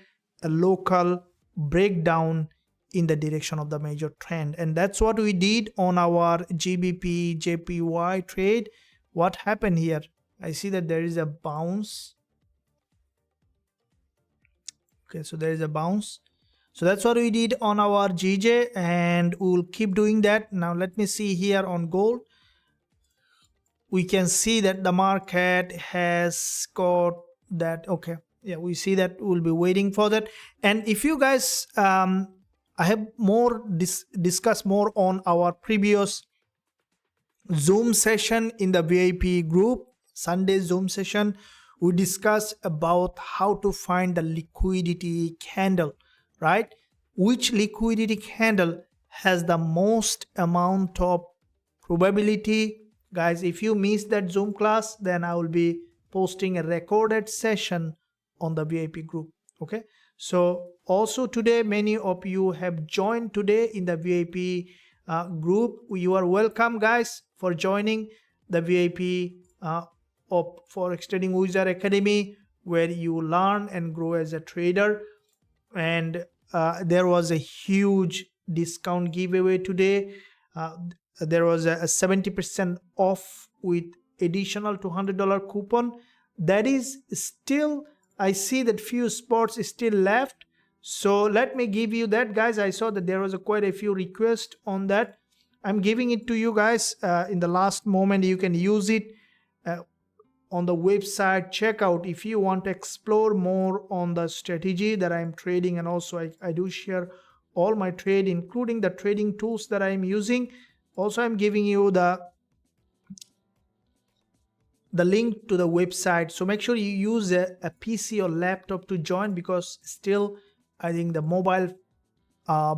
a local breakdown in the direction of the major trend. And that's what we did on our GBP JPY trade. What happened here? I see that there is a bounce. Okay, so there is a bounce. So that's what we did on our GJ, and we'll keep doing that. Now let me see here on gold. We can see that the market has got that. Okay, yeah, we see that. We'll be waiting for that. And if you guys I have more discuss more on our previous Zoom session in the VIP group, Sunday Zoom session. We discussed about how to find the liquidity candle, right? Which liquidity candle has the most amount of probability. Guys, if you miss that Zoom class, then I will be posting a recorded session on the VIP group. Okay, so also today many of you have joined today in the VIP group. You are welcome, guys, for joining the VIP of Forex Trading Wizard Academy, where you learn and grow as a trader. And there was a huge discount giveaway today. There was a 70% off with additional $200 coupon. That is still, I see that few spots is still left. So let me give you that, guys. I saw that there was quite a few requests on that. I'm giving it to you guys in the last moment. You can use it on the website. Check out if you want to explore more on the strategy that I'm trading, and also I do share all my trade, including the trading tools that I'm using. Also, I'm giving you the link to the website. So make sure you use a PC or laptop to join, because still I think the mobile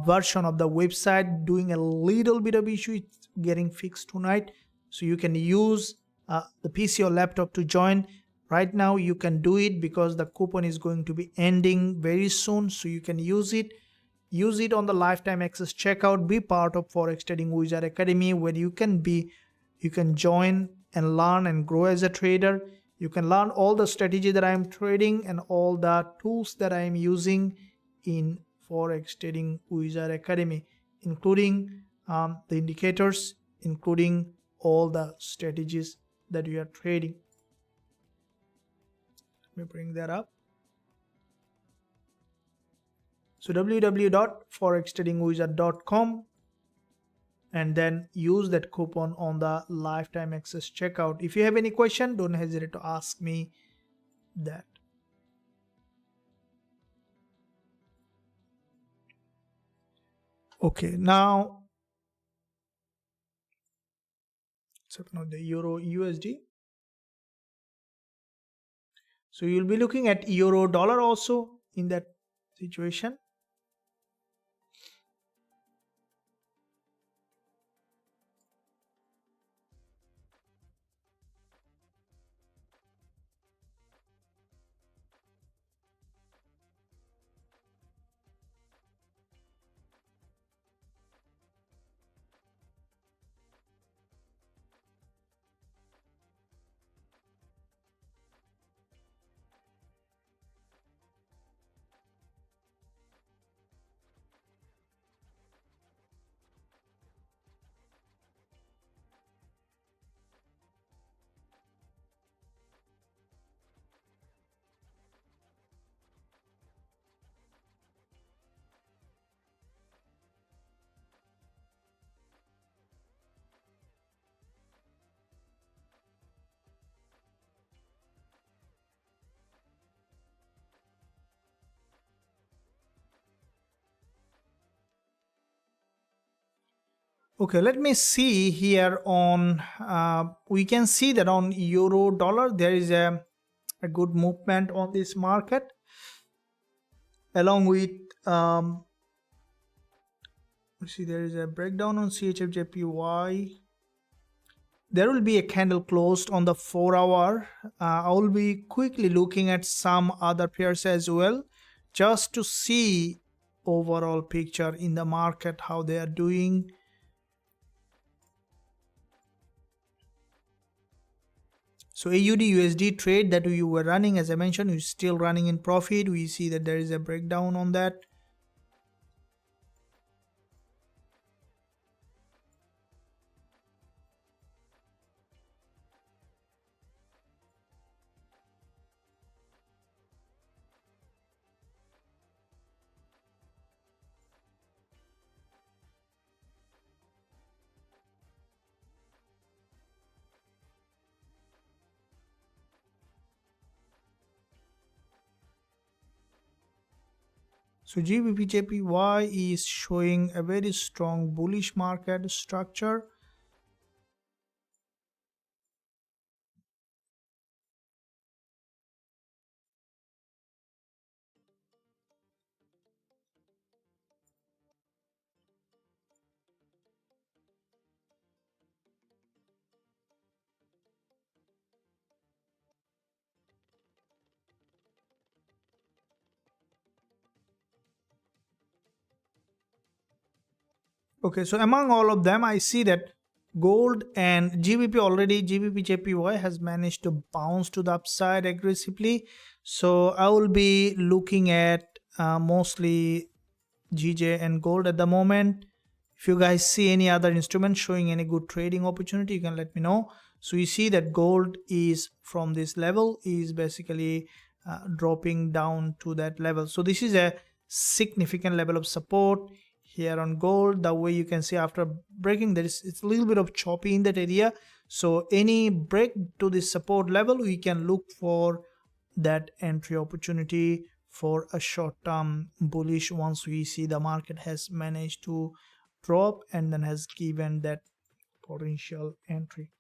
version of the website doing a little bit of issue. It's getting fixed tonight, so you can use the PC or laptop to join. Right now you can do it because the coupon is going to be ending very soon, so you can use it on the lifetime access checkout. Be part of Forex Trading Wizard Academy, where you can join and learn and grow as a trader. You can learn all the strategy that I'm trading and all the tools that I'm using in Forex Trading Wizard Academy, including the indicators, including all the strategies that we are trading. Let me bring that up. So www.forextradingwizard.com, and then use that coupon on the lifetime access checkout. If you have any question, don't hesitate to ask me that. Okay, now so now the Euro USD. So you'll be looking at euro dollar also in that situation. Okay, let me see here on, we can see that on euro dollar, there is a good movement on this market, along with, see there is a breakdown on CHFJPY. There will be a candle closed on the 4 hour. I will be quickly looking at some other pairs as well, just to see overall picture in the market, how they are doing. So AUD USD trade that we were running, as I mentioned, is still running in profit. We see that there is a breakdown on that. So Gbpusd is showing a very strong bullish market structure. Okay, so among all of them, I see that gold and Gbpusd has managed to bounce to the upside aggressively. So I will be looking at mostly GJ and gold at the moment. If you guys see any other instrument showing any good trading opportunity, you can let me know. So you see that gold is from this level is basically dropping down to that level. So this is a significant level of support here on gold. The way you can see after breaking, it's a little bit of choppy in that area. So any break to this support level, we can look for that entry opportunity for a short-term bullish once we see the market has managed to drop and then has given that potential entry.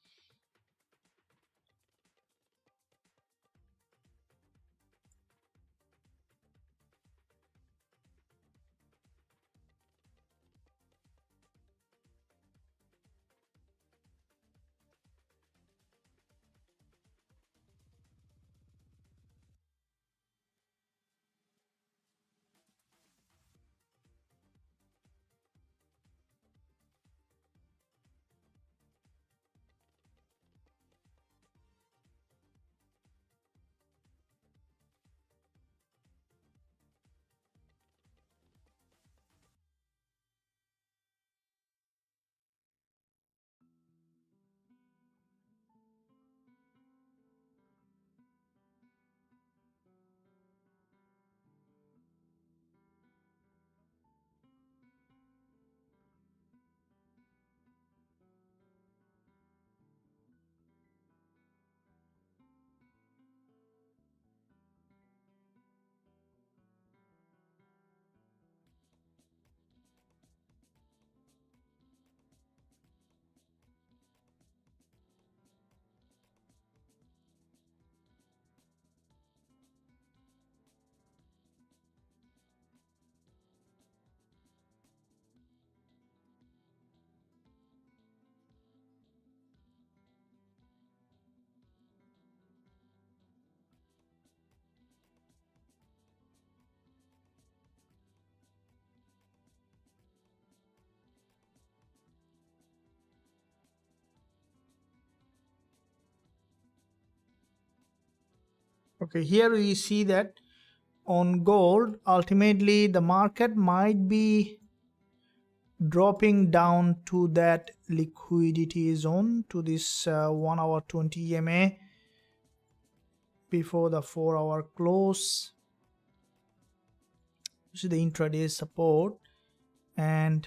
Okay, here we see that on gold, ultimately the market might be dropping down to that liquidity zone, to this 1 hour 20 EMA before the 4-hour close. This is the intraday support, and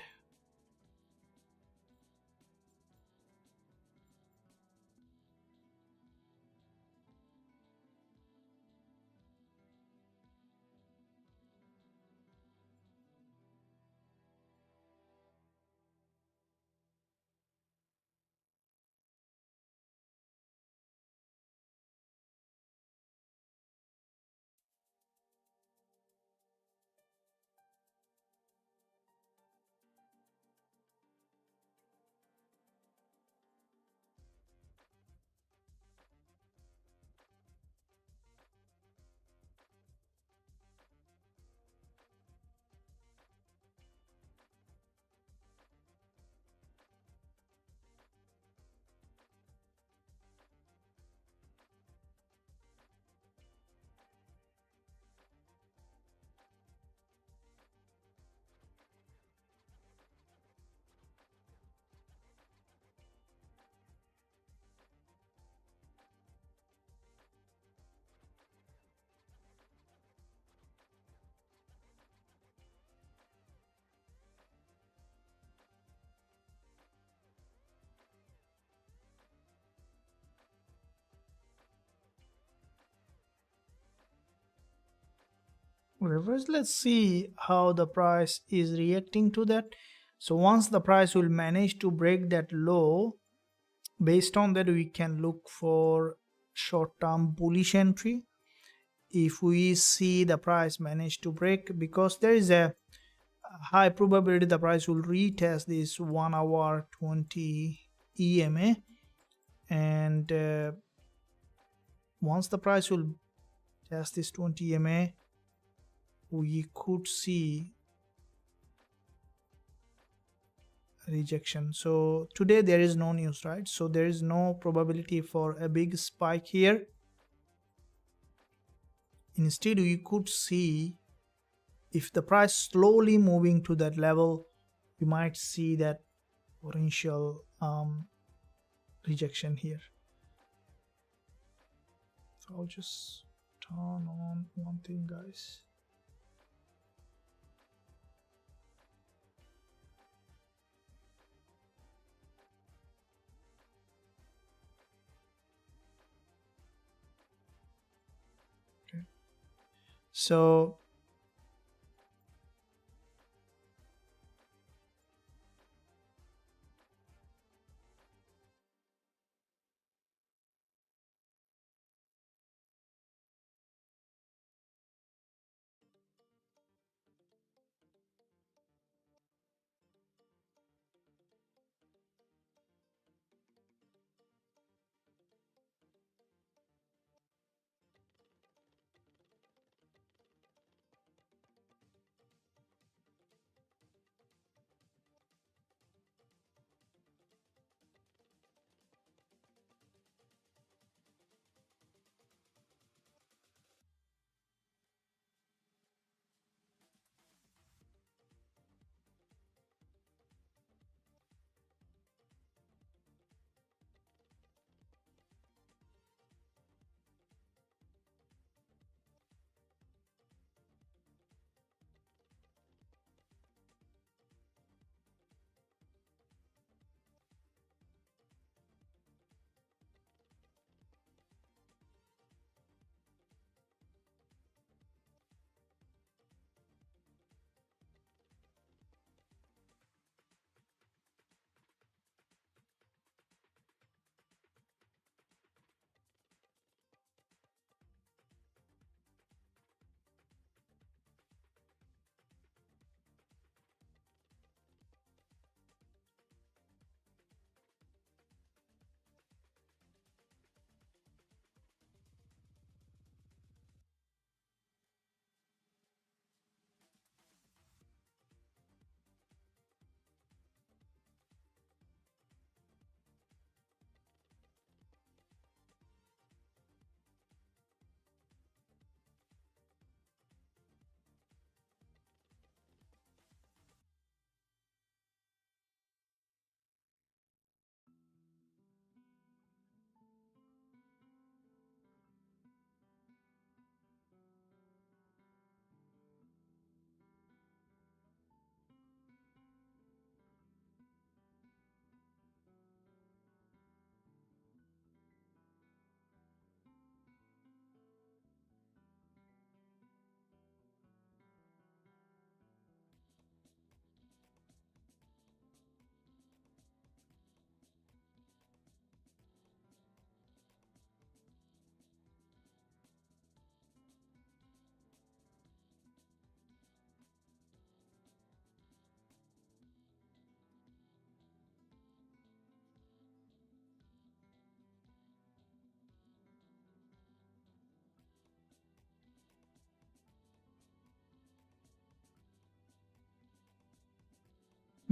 reverse. Let's see how the price is reacting to that. So once the price will manage to break that low, based on that we can look for short-term bullish entry. If we see the price manage to break, because there is a high probability the price will retest this 1 hour 20 EMA, and once the price will test this 20 EMA, we could see rejection. So today there is no news, right? So there is no probability for a big spike here. Instead, we could see, if the price slowly moving to that level, we might see that potential rejection here. So I'll just turn on one thing, guys. Okay, so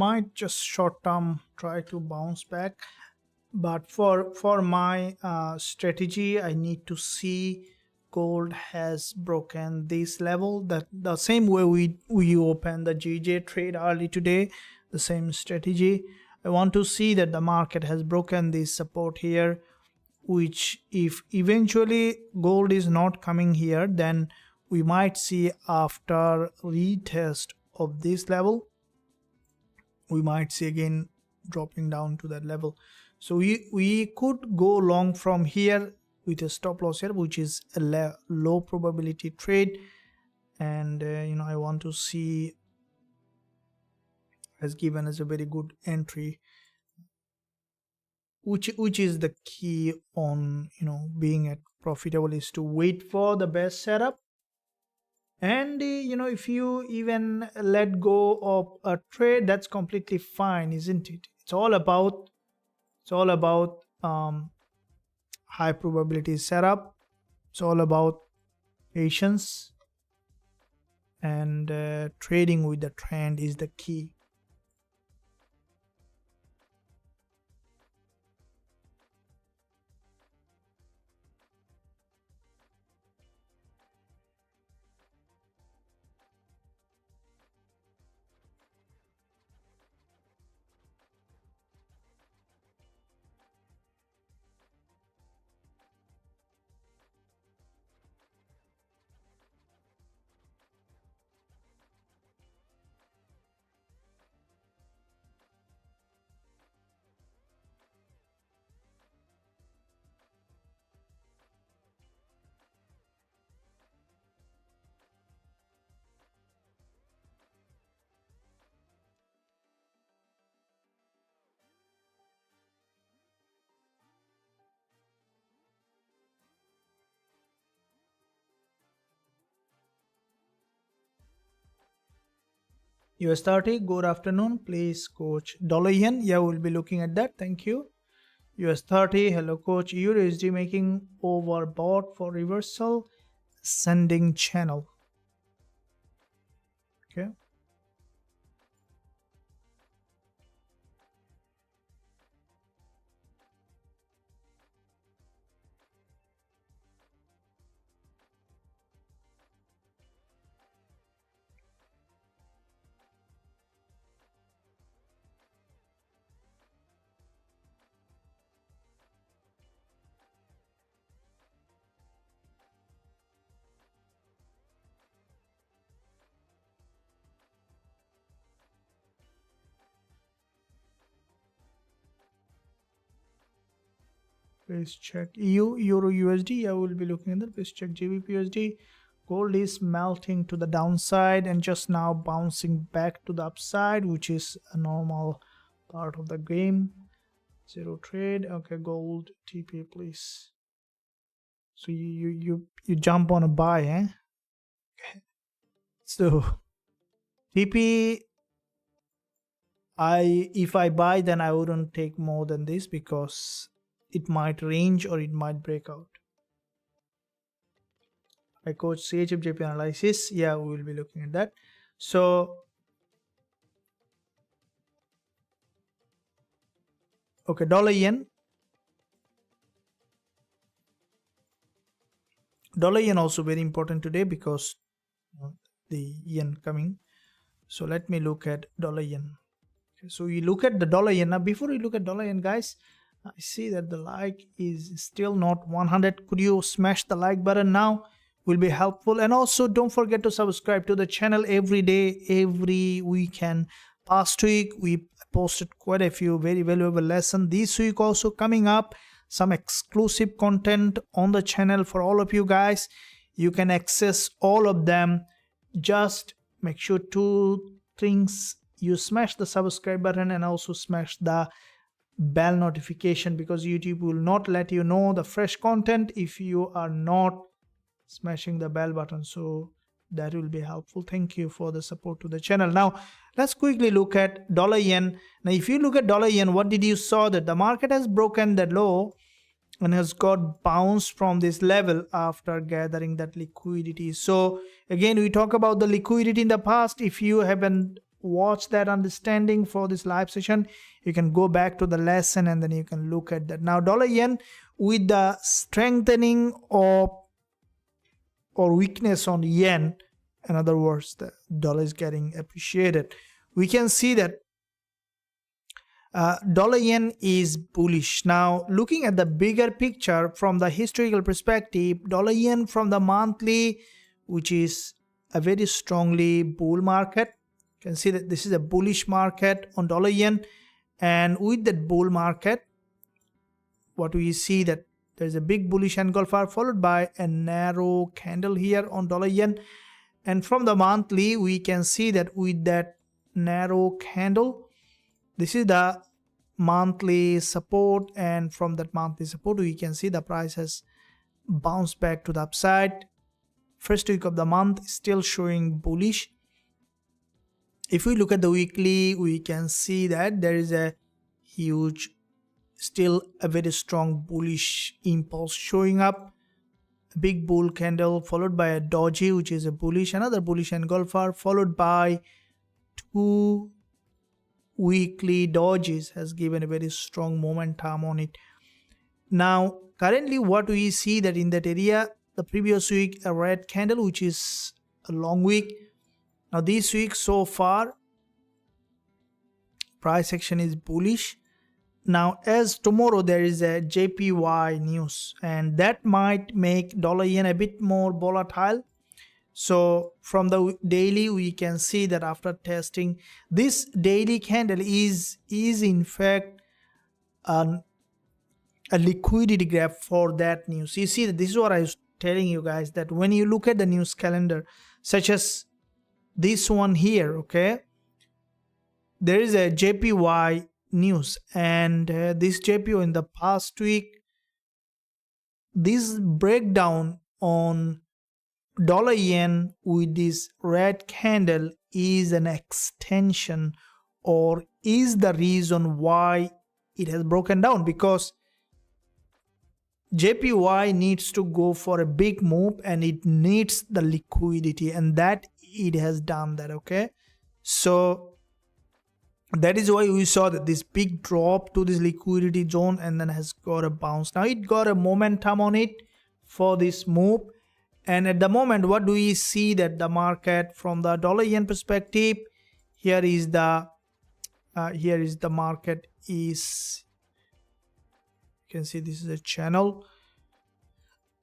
might just short term try to bounce back, but for my strategy, I need to see gold has broken this level, that the same way we opened the GJ trade early today, the same strategy. I want to see that the market has broken this support here, which if eventually gold is not coming here, then we might see after retest of this level, we might see again dropping down to that level. So we could go long from here with a stop loss here, which is a low probability trade, and I want to see has given us a very good entry, which is the key on being at profitable, is to wait for the best setup. And if you even let go of a trade, that's completely fine, isn't it? It's all about high probability setup. It's all about patience, and trading with the trend is the key. US30, good afternoon. Please, coach. Dollar yen, yeah, we'll be looking at that. Thank you. US30, hello, coach. Eurusd making overbought for reversal, sending channel. Okay. Please check EU, Euro USD. I will be looking at that. Please check Gbpusd. Gold is melting to the downside and just now bouncing back to the upside, which is a normal part of the game. Zero trade. Okay, gold TP, please. So you jump on a buy, eh? Okay. So TP, if I buy, then I wouldn't take more than this because it might range or it might break out. I coach Usdjpy analysis. Yeah, we will be looking at that. So okay, dollar yen. Dollar yen also very important today because the yen coming. So let me look at dollar yen. Okay, so we look at the dollar yen. Now before we look at dollar yen, guys, I see that the like is still not 100. Could you smash the like button now? Will be helpful. And also don't forget to subscribe to the channel every day, every weekend. Past week we posted quite a few very valuable lessons. This week also coming up some exclusive content on the channel for all of you guys. You can access all of them. Just make sure two things: you smash the subscribe button and also smash the bell notification, because YouTube will not let you know the fresh content if you are not smashing the bell button. So that will be helpful. Thank you for the support to the channel. Now let's quickly look at dollar yen. Now if you look at dollar yen, what did you saw? That the market has broken that low and has got bounced from this level after gathering that liquidity. So again, we talk about the liquidity in the past. If you haven't watch that understanding for this live session, you can go back to the lesson and then you can look at that. Now dollar yen, with the strengthening of or weakness on yen, in other words the dollar is getting appreciated, we can see that dollar yen is bullish. Now looking at the bigger picture from the historical perspective, dollar yen from the monthly, which is a very strongly bull market, you can see that this is a bullish market on dollar yen, and with that bull market what we see that there's a big bullish engulfer followed by a narrow candle here on dollar yen, and from the monthly we can see that with that narrow candle, this is the monthly support, and from that monthly support we can see the price has bounced back to the upside. First week of the month still showing bullish. If we look at the weekly, we can see that there is a huge, still a very strong bullish impulse showing up. A big bull candle followed by a doji, which is a bullish, another bullish engulfer followed by two weekly dojis, has given a very strong momentum on it. Now currently what we see that in that area, the previous week a red candle, which is a long week. Now this week so far price action is bullish. Now as tomorrow there is a JPY news, and that might make dollar yen a bit more volatile. So from the daily we can see that after testing this daily candle is in fact a liquidity gap for that news. You see that this is what I was telling you guys, that when you look at the news calendar such as this one here, okay, there is a JPY news, and this JPY in the past week, this breakdown on dollar yen with this red candle is an extension or is the reason why it has broken down, because JPY needs to go for a big move and it needs the liquidity, and that it has done that. Okay, so that is why we saw that this big drop to this liquidity zone and then has got a bounce. Now it got a momentum on it for this move, and at the moment what do we see that the market from the dollar yen perspective, here is the market is, you can see this is a channel,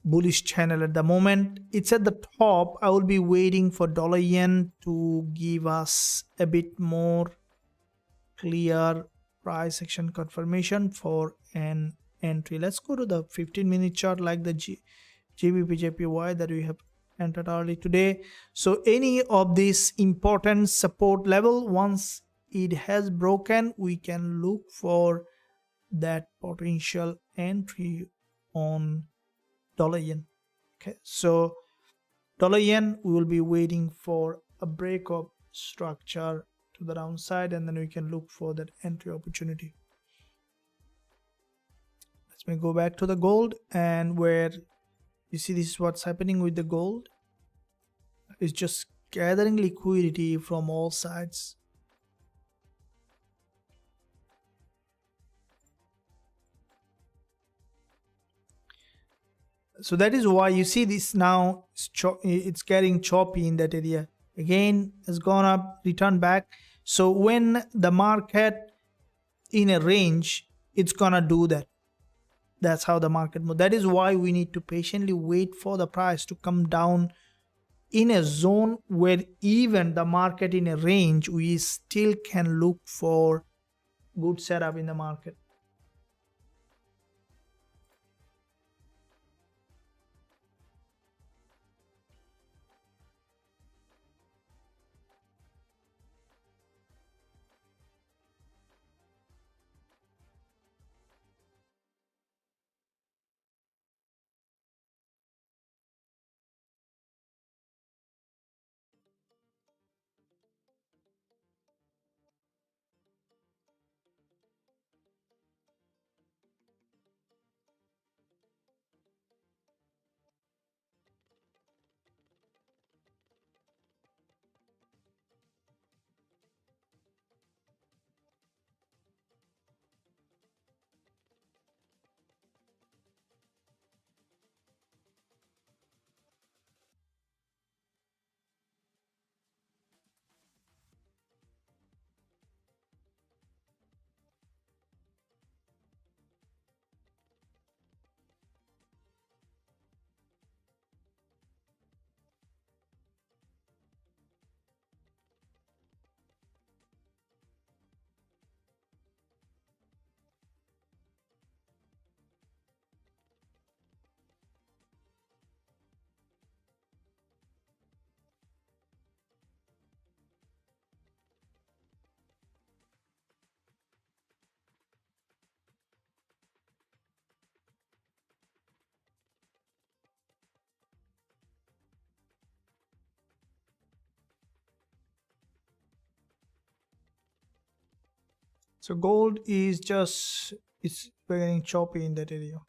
bullish channel at the moment. It's at the top. I will be waiting for dollar yen to give us a bit more clear price action confirmation for an entry. Let's go to the 15-minute chart like the Gbpusd that we have entered early today. So any of this important support level, once it has broken, we can look for that potential entry on dollar yen. Okay, so dollar yen, we will be waiting for a break of structure to the downside, and then we can look for that entry opportunity. Let me go back to the gold, and where you see this is what's happening with the gold. It's just gathering liquidity from all sides. So that is why you see this now, it's getting choppy in that area. Again, has gone up, returned back. So when the market in a range, it's gonna do that. That's how the market moves. That is why we need to patiently wait for the price to come down in a zone where even the market in a range, we still can look for good setup in the market. So gold is just, it's getting choppy in that area.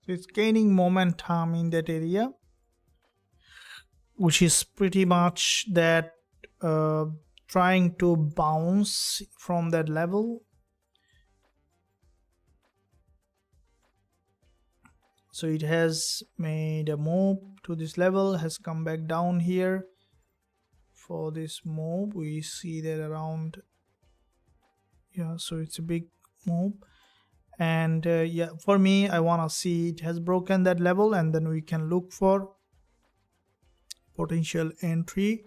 So it's gaining momentum in that area, which is pretty much that trying to bounce from that level. So it has made a move to this level, has come back down here. For this move we see that around, yeah, so it's a big move. And yeah, for me, I want to see it has broken that level, and then we can look for potential entry.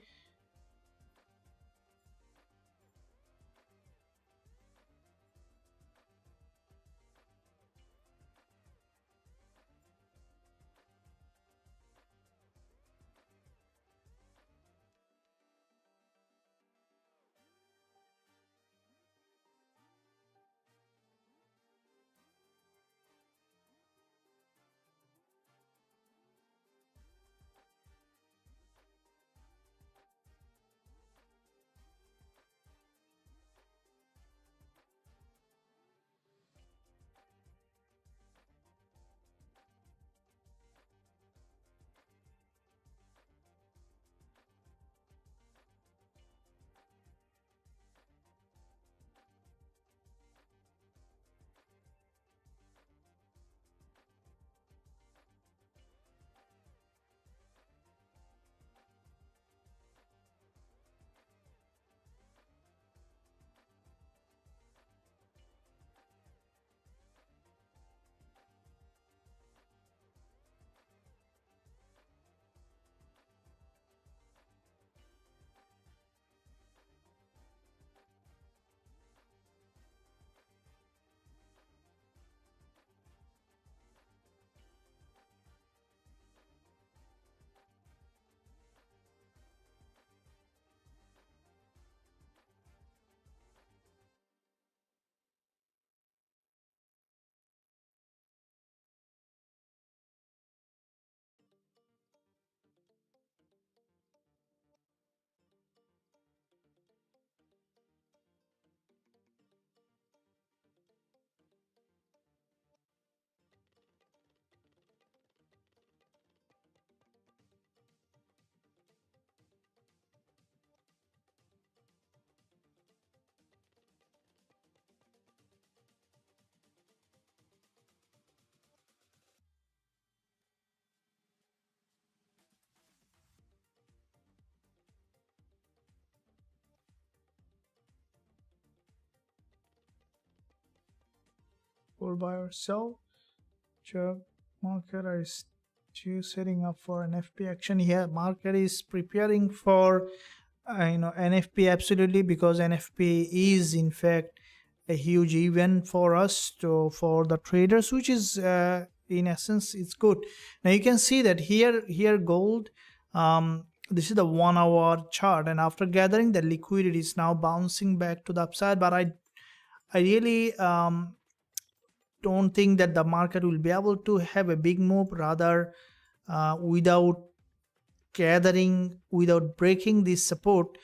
Hold buy or sell. Check. Market is still setting up for an FP action here. Market is preparing for NFP, absolutely, because NFP is in fact a huge event for us for the traders, which is in essence it's good. Now you can see that here gold, this is the 1 hour chart, and after gathering the liquidity is now bouncing back to the upside, but I really don't think that the market will be able to have a big move, rather without gathering, without breaking this support,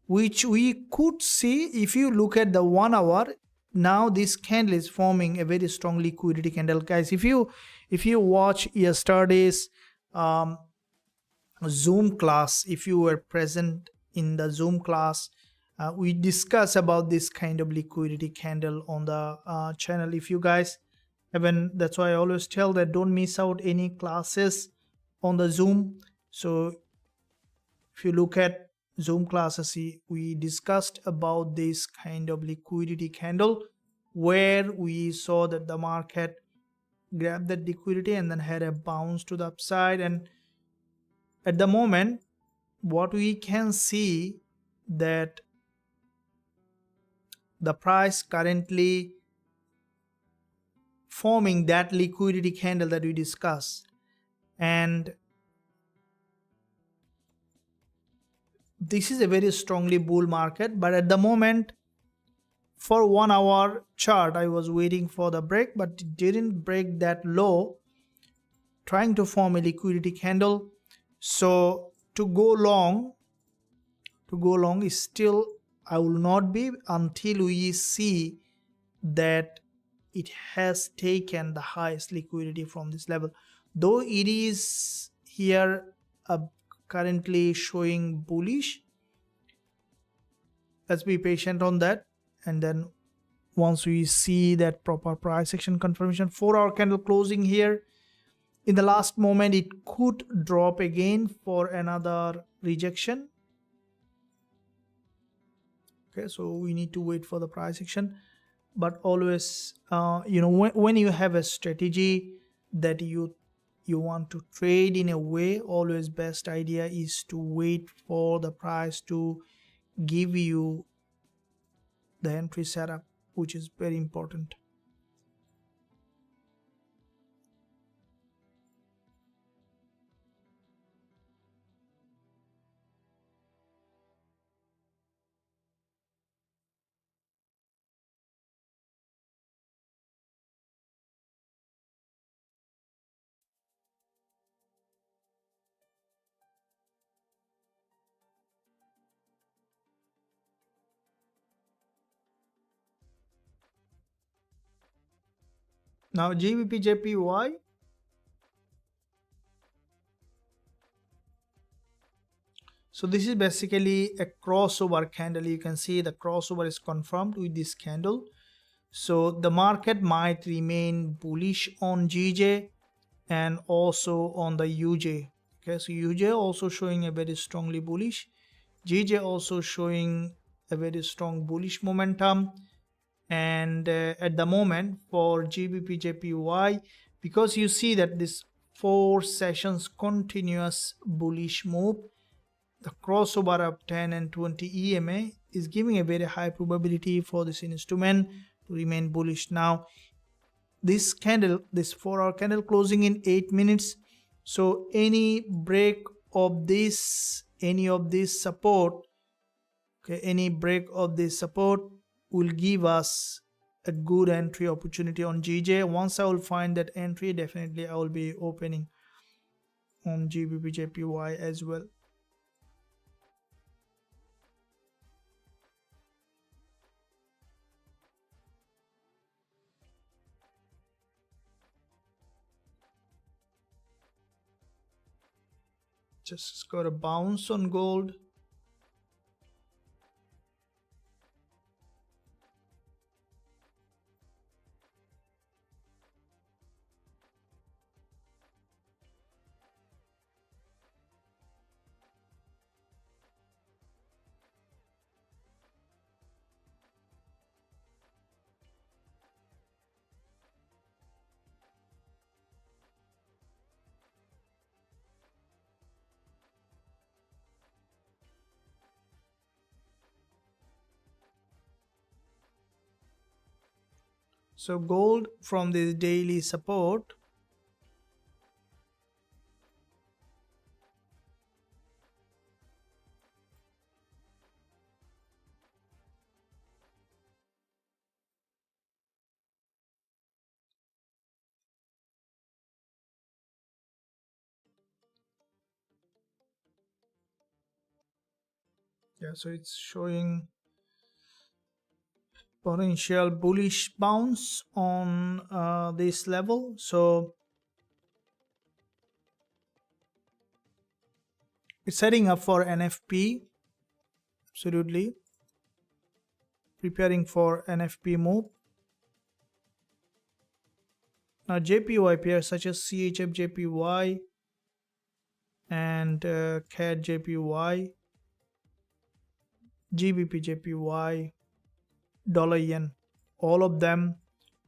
which we could see if you look at the 1 hour. Now this candle is forming a very strong liquidity candle, guys. If you watch yesterday's Zoom class, if you were present in the Zoom class, we discuss about this kind of liquidity candle on the channel. If you guys haven't, that's why I always tell that don't miss out any classes on the Zoom. So if you look at Zoom classes, we discussed about this kind of liquidity candle where we saw that the market grabbed that liquidity and then had a bounce to the upside. And at the moment, what we can see that the price currently forming that liquidity candle that we discussed, and this is a very strongly bull market. But at the moment, for 1 hour chart, I was waiting for the break, but it didn't break that low, trying to form a liquidity candle. So to go long is still, I will not be until we see that it has taken the highest liquidity from this level, though it is here currently showing bullish. Let's be patient on that, and then once we see that proper price action confirmation, 4 hour candle closing here, in the last moment it could drop again for another rejection. Okay, so we need to wait for the price action. But always when you have a strategy that you want to trade in a way, always best idea is to wait for the price to give you the entry setup, which is very important. Now Gbpsd, so this is basically a crossover candle. You can see the crossover is confirmed with this candle. So the market might remain bullish on GJ and also on the UJ. Okay, so UJ also showing a very strongly bullish, GJ also showing a very strong bullish momentum. And at the moment for Gbpsd, because you see that this 4 sessions continuous bullish move, the crossover of 10 and 20 EMA is giving a very high probability for this instrument to remain bullish. Now this candle, this 4 hour candle closing in 8 minutes, so any break of this, any of this support, okay, any break of this support will give us a good entry opportunity on GJ. Once I will find that entry, definitely I will be opening on Gbpsd as well. Just got a bounce on gold. So gold from this daily support, yeah, so it's showing potential bullish bounce on this level. So it's setting up for NFP, absolutely preparing for NFP move. Now JPY pairs such as CHF JPY and CAD JPY, GBP JPY, dollar yen, all of them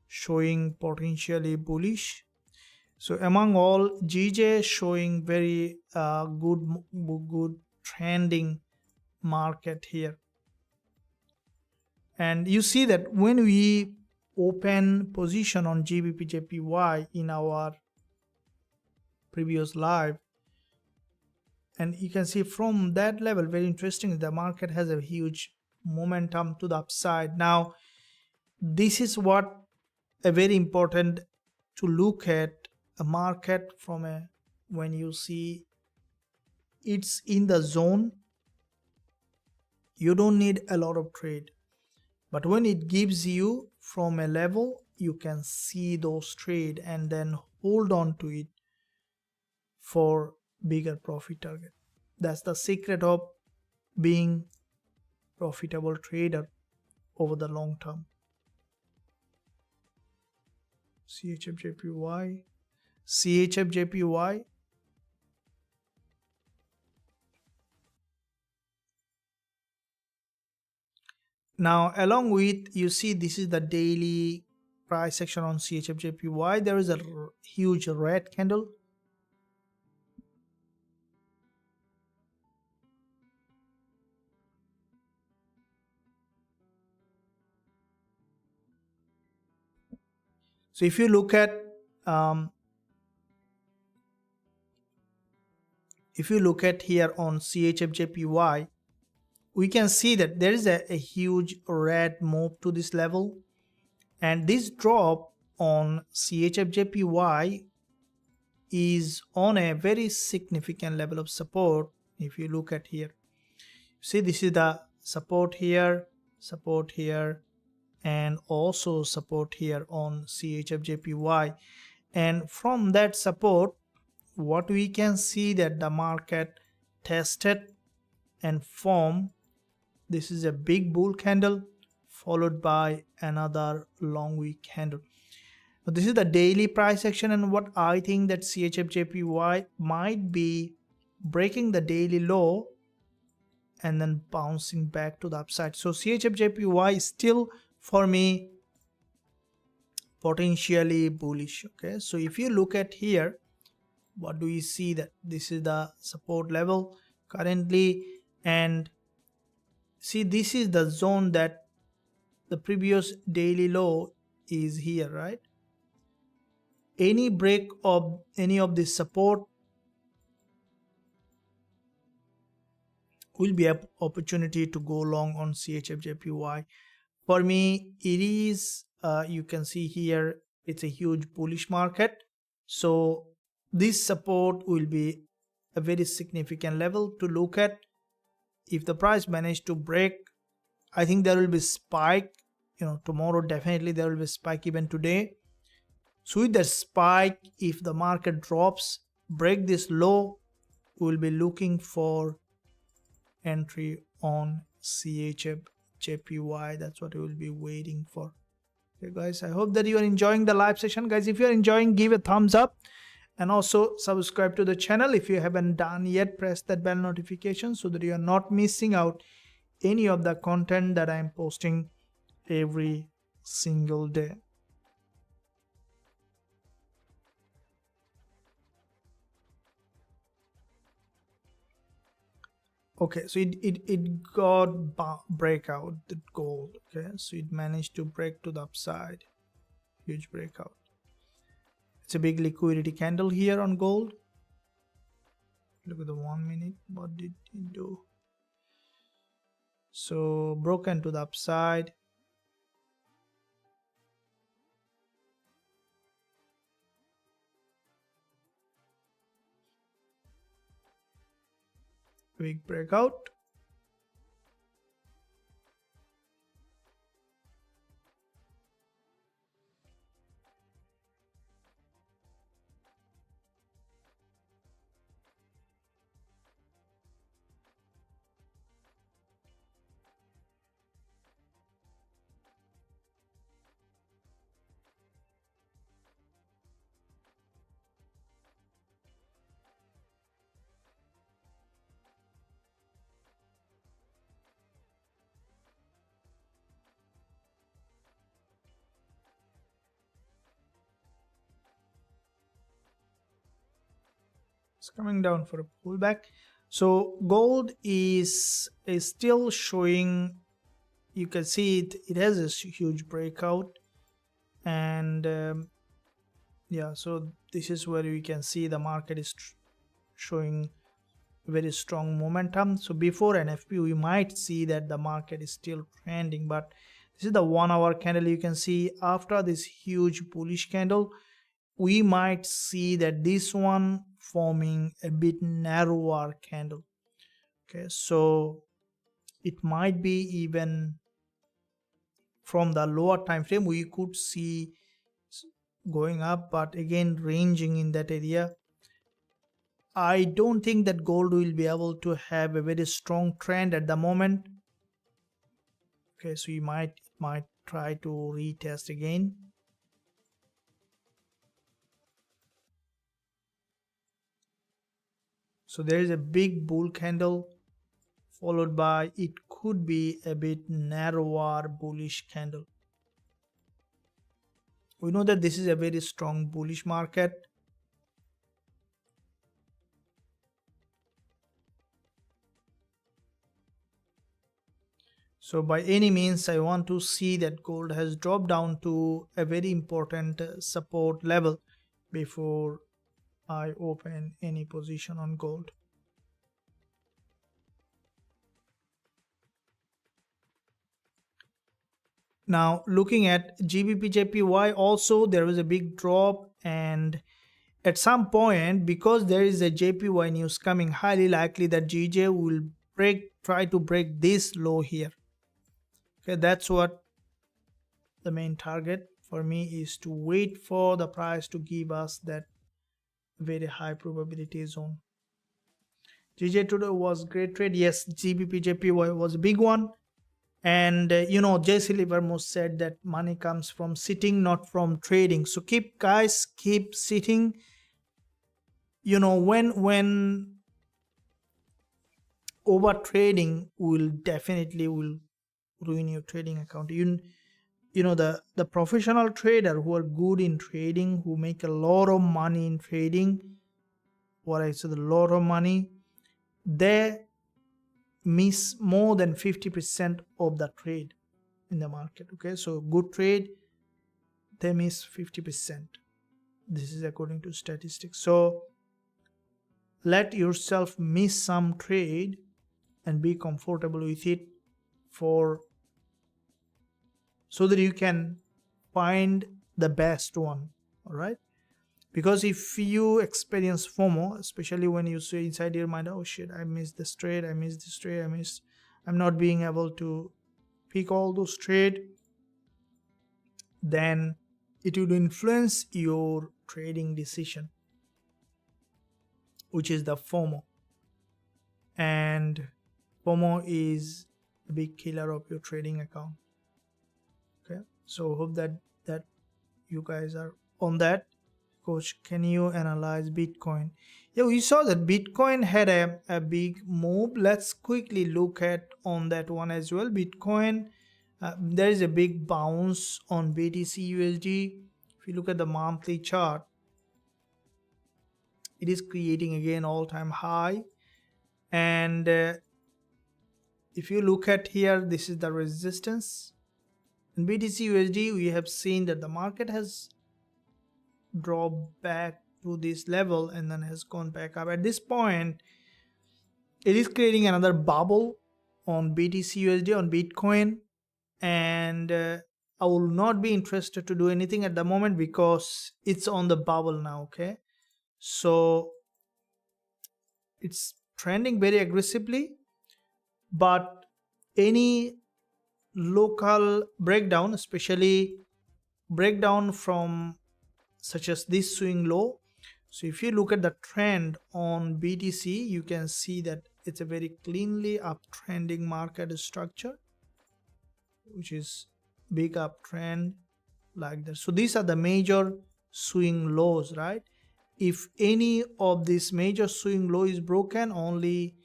showing potentially bullish. So among all, GJ showing very good trending market here. And you see that when we open position on GBP JPY in our previous live, and you can see from that level, very interesting, the market has a huge momentum to the upside. Now this is what a very important to look at a market from a, when you see it's in the zone, you don't need a lot of trade, but when it gives you from a level, you can see those trade and then hold on to it for bigger profit target. That's the secret of being profitable trader over the long term. CHF JPY. Now along with, you see this is the daily price action on CHF JPY. There is a huge red candle. So if you look at here on CHF JPY, we can see that there is a huge red move to this level, and this drop on CHF JPY is on a very significant level of support. If you look at here, see this is the support here, and also support here on CHF JPY. And from that support, what we can see that the market tested and formed, this is a big bull candle followed by another long wick candle. Now this is the daily price action, and what I think that CHF JPY might be breaking the daily low and then bouncing back to the upside. So CHF JPY is still for me potentially bullish. Okay, so if you look at here, what do you see? That this is the support level currently, and see this is the zone that the previous daily low is here, right? Any break of any of this support will be an opportunity to go long on CHF JPY. For me, it is you can see here it's a huge bullish market, so this support will be a very significant level to look at. If the price managed to break, I think there will be spike, tomorrow definitely there will be spike, even today. So with the spike, if the market drops, break this low, we will be looking for entry on CHF JPY. That's what we will be waiting for. Okay guys, I hope that you are enjoying the live session. Guys, if you are enjoying, give a thumbs up and also subscribe to the channel. If you haven't done yet, press that bell notification so that you are not missing out any of the content that I am posting every single day. Okay, so it got breakout the gold. Okay, so it managed to break to the upside. huge breakout. It's a big liquidity candle here on gold. Look at the 1 minute, what did it do? So broken to the upside. Big breakout. It's coming down for a pullback. So gold is still showing, you can see it has a huge breakout, and yeah, so this is where we can see the market is showing very strong momentum. So before NFP we might see that the market is still trending, but this is the 1 hour candle. You can see after this huge bullish candle we might see that this one forming a bit narrower candle. Okay, so it might be even from the lower time frame we could see going up, but again ranging in that area. I don't think that gold will be able to have a very strong trend at the moment. Okay, so you might try to retest again. So there is a big bull candle followed by it could be a bit narrower bullish candle. We know that this is a very strong bullish market. So by any means I want to see that gold has dropped down to a very important support level before I open any position on gold. Now looking at Gbpusd also there was a big drop, and at some point because there is a JPY news coming, highly likely that GJ will try to break this low here. Okay, that's what the main target for me is, to wait for the price to give us that very high probability zone. GJ today was great trade. Yes, Gbpusd was a big one. And you know, Jesse Livermore said that money comes from sitting, not from trading. So keep sitting. You know, when over trading will definitely ruin your trading account. You know, the professional trader who are good in trading, who make a lot of money in trading, what I said, a lot of money, they miss more than 50% of the trade in the market. Okay, so good trade, they miss 50%. This is according to statistics. So let yourself miss some trade and be comfortable with it so that you can find the best one. All right, because if you experience FOMO, especially when you say inside your mind, oh shit, I missed this trade, I'm not being able to pick all those trade, then it will influence your trading decision, which is the FOMO. And FOMO is a big killer of your trading account. Okay, so hope that you guys are on that. Coach, can you analyze Bitcoin? Yeah, we saw that Bitcoin had a big move. Let's quickly look at on that one as well. Bitcoin, there is a big bounce on BTC USD. If you look at the monthly chart, it is creating again all-time high. And if you look at here, this is the resistance. In BTC USD, we have seen that the market has dropped back to this level and then has gone back up. At this point, it is creating another bubble on BTC USD, on Bitcoin, and I will not be interested to do anything at the moment because it's on the bubble now. Okay, so it's trending very aggressively, but any local breakdown, especially breakdown from such as this swing low. So if you look at the trend on BTC, you can see that it's a very cleanly uptrending market structure, which is big uptrend like that. So these are the major swing lows, right? If any of this major swing low is broken, only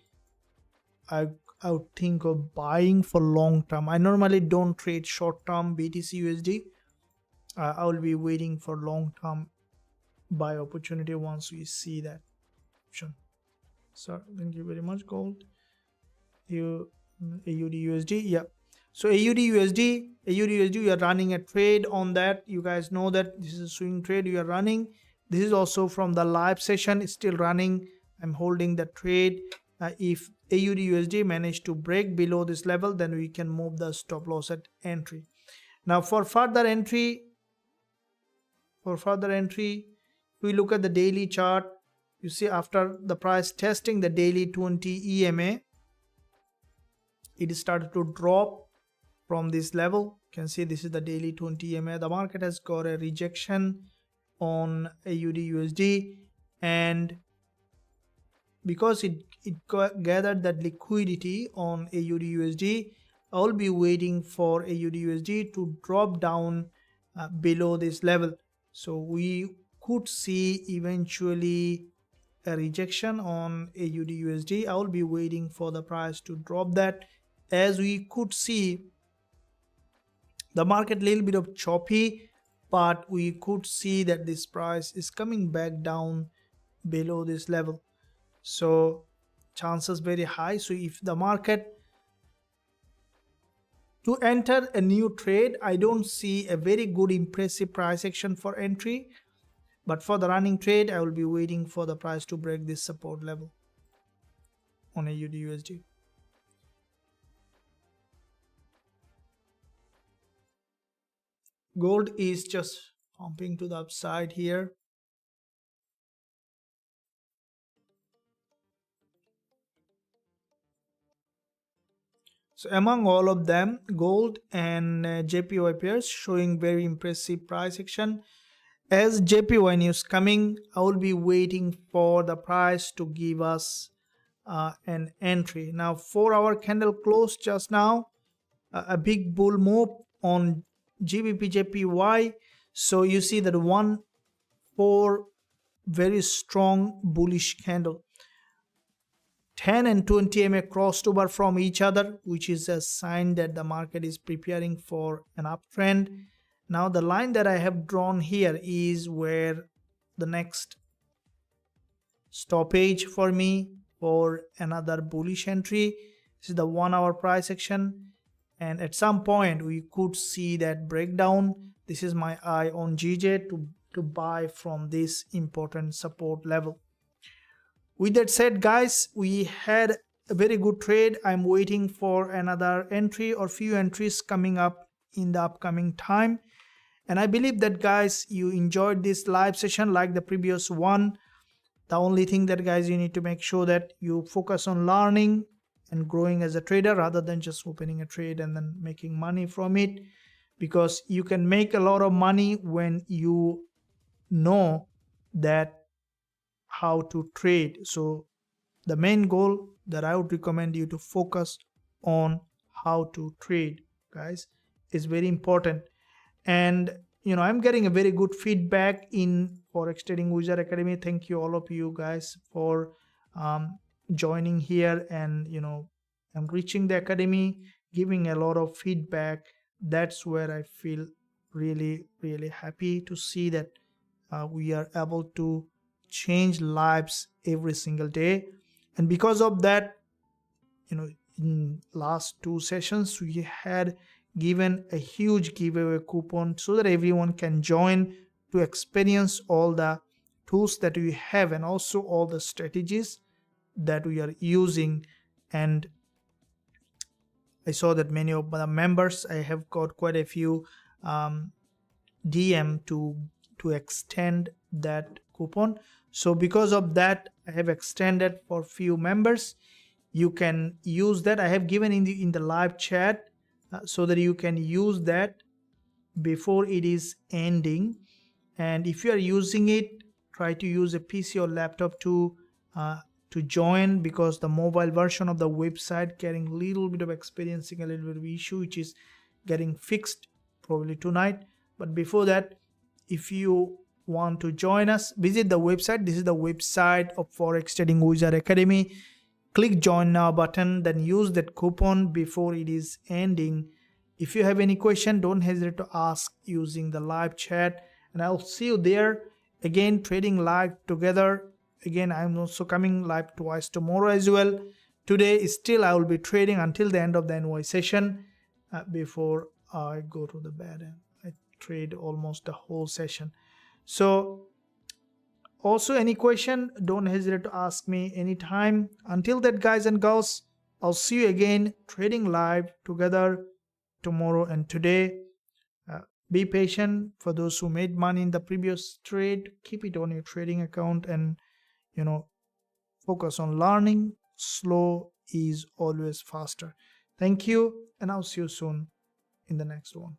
I would think of buying for long term. I normally don't trade short term BTC USD. I will be waiting for long term buy opportunity once we see that option. So thank you very much. Gold, AUD USD, yeah. So AUD USD, we are running a trade on that. You guys know that this is a swing trade we are running. This is also from the live session. It's still running. I'm holding the trade. If AUD USD managed to break below this level, then we can move the stop loss at entry. Now for further entry, we look at the daily chart. You see, after the price testing the daily 20 EMA, it started to drop from this level. You can see this is the daily 20 EMA. The market has got a rejection on AUD USD, and because it gathered that liquidity on AUD USD, I'll be waiting for AUD USD to drop down below this level. So we could see eventually a rejection on AUD USD. I will be waiting for the price to drop that. As we could see, the market a little bit of choppy, but we could see that this price is coming back down below this level. So chances very high. So if the market to enter a new trade, I don't see a very good impressive price action for entry. But for the running trade, I will be waiting for the price to break this support level on AUD USD. Gold is just pumping to the upside here. So among all of them, gold and JPY pairs showing very impressive price action. As JPY news coming, I will be waiting for the price to give us an entry. Now 4-hour candle closed just now, a big bull move on GBPJPY. So you see that 1-4 very strong bullish candle. 10 and 20 MA crossed over from each other, which is a sign that the market is preparing for an uptrend. Now the line that I have drawn here is where the next stoppage for me for another bullish entry. This is the 1-hour price action, and at some point we could see that breakdown. This is my eye on GJ to buy from this important support level. With that said, guys, we had a very good trade. I'm waiting for another entry or few entries coming up in the upcoming time. And I believe that, guys, you enjoyed this live session like the previous one. The only thing that, guys, you need to make sure that you focus on learning and growing as a trader rather than just opening a trade and then making money from it. Because you can make a lot of money when you know that how to trade. So the main goal that I would recommend you to focus on how to trade, guys, is very important. And you know, I'm getting a very good feedback in Forex Trading Wizard Academy. Thank you all of you guys for joining here, and you know, I'm reaching the academy, giving a lot of feedback. That's where I feel really happy to see that we are able to change lives every single day. And because of that, you know, in last 2 sessions we had given a huge giveaway coupon so that everyone can join to experience all the tools that we have and also all the strategies that we are using. And I saw that many of the members, I have got quite a few DM to extend that coupon. So because of that, I have extended for few members. You can use that. I have given in the live chat so that you can use that before it is ending. And if you are using it, try to use a PC or laptop to join, because the mobile version of the website getting a little bit of experiencing a little bit of issue, which is getting fixed probably tonight. But before that, if you want to join us, visit the website. This is the website of Forex Trading Wizard Academy. Click join now button, then use that coupon before it is ending. If you have any question, don't hesitate to ask using the live chat, and I'll see you there. Again, trading live together. Again, I'm also coming live twice tomorrow as well. Today still I will be trading until the end of the NY session before I go to the bed, and I trade almost the whole session. So also any question, don't hesitate to ask me anytime. Until that, guys and girls, I'll see you again trading live together tomorrow and today. Be patient. For those who made money in the previous trade, keep it on your trading account and focus on learning. Slow is always faster. Thank you, and I'll see you soon in the next one.